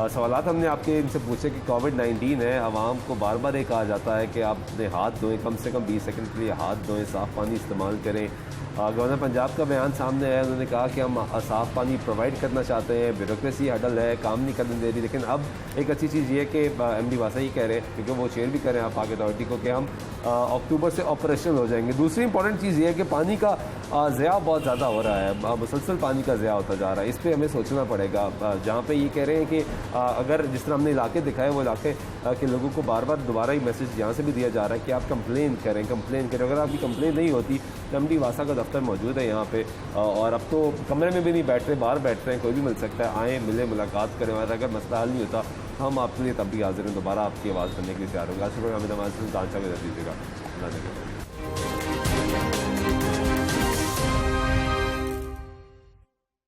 सवालात हमने आपके इनसे पूछे कि कोविड-19 है, आवाम को बार बार ये कहा जाता है कि आप अपने हाथ धोएं, कम से कम 20 सेकंड के लिए हाथ धोएं, साफ़ पानी इस्तेमाल करें। गवर्नर पंजाब का बयान सामने आया, उन्होंने कहा कि हम साफ़ पानी प्रोवाइड करना चाहते हैं, ब्यूरोक्रेसी हडल है, काम नहीं करने दे रही। लेकिन अब एक अच्छी चीज़ ये है कि MD वासा ही कह रहे हैं, क्योंकि वो चेयर भी कर रहे हैं पाक अथॉरिटी को, कि हम अक्टूबर से ऑपरेशनल हो जाएंगे। दूसरी इंपॉर्टेंट चीज़ ये है कि पानी का ज़िया बहुत ज़्यादा हो रहा है, मुसलसल पानी का ज़िया होता जा रहा है। इस पर हमें सोचना पड़ेगा। जहाँ पे ये कह रहे हैं कि अगर जिस तरह हमने इलाके दिखाए वो इलाके के लोगों को बार बार दोबारा ही मैसेज यहाँ से भी दिया जा रहा है कि आप कंप्लेन करें। अगर आपकी कंप्लेन नहीं होती तो MD वासा का दफ्तर मौजूद है यहाँ पे, और अब तो कमरे में भी नहीं बैठ रहे, बाहर बैठ रहे हैं, कोई भी मिल सकता है, आएँ मिले, मुलाकात करें। और अगर मसला हल नहीं होता हम आपके लिए तब भी हाजिर हैं, दोबारा आपकी आवाज़ करने के लिए तैयार होगा। आज प्रोग्राम में सुल्तान शाह में दीजिएगा।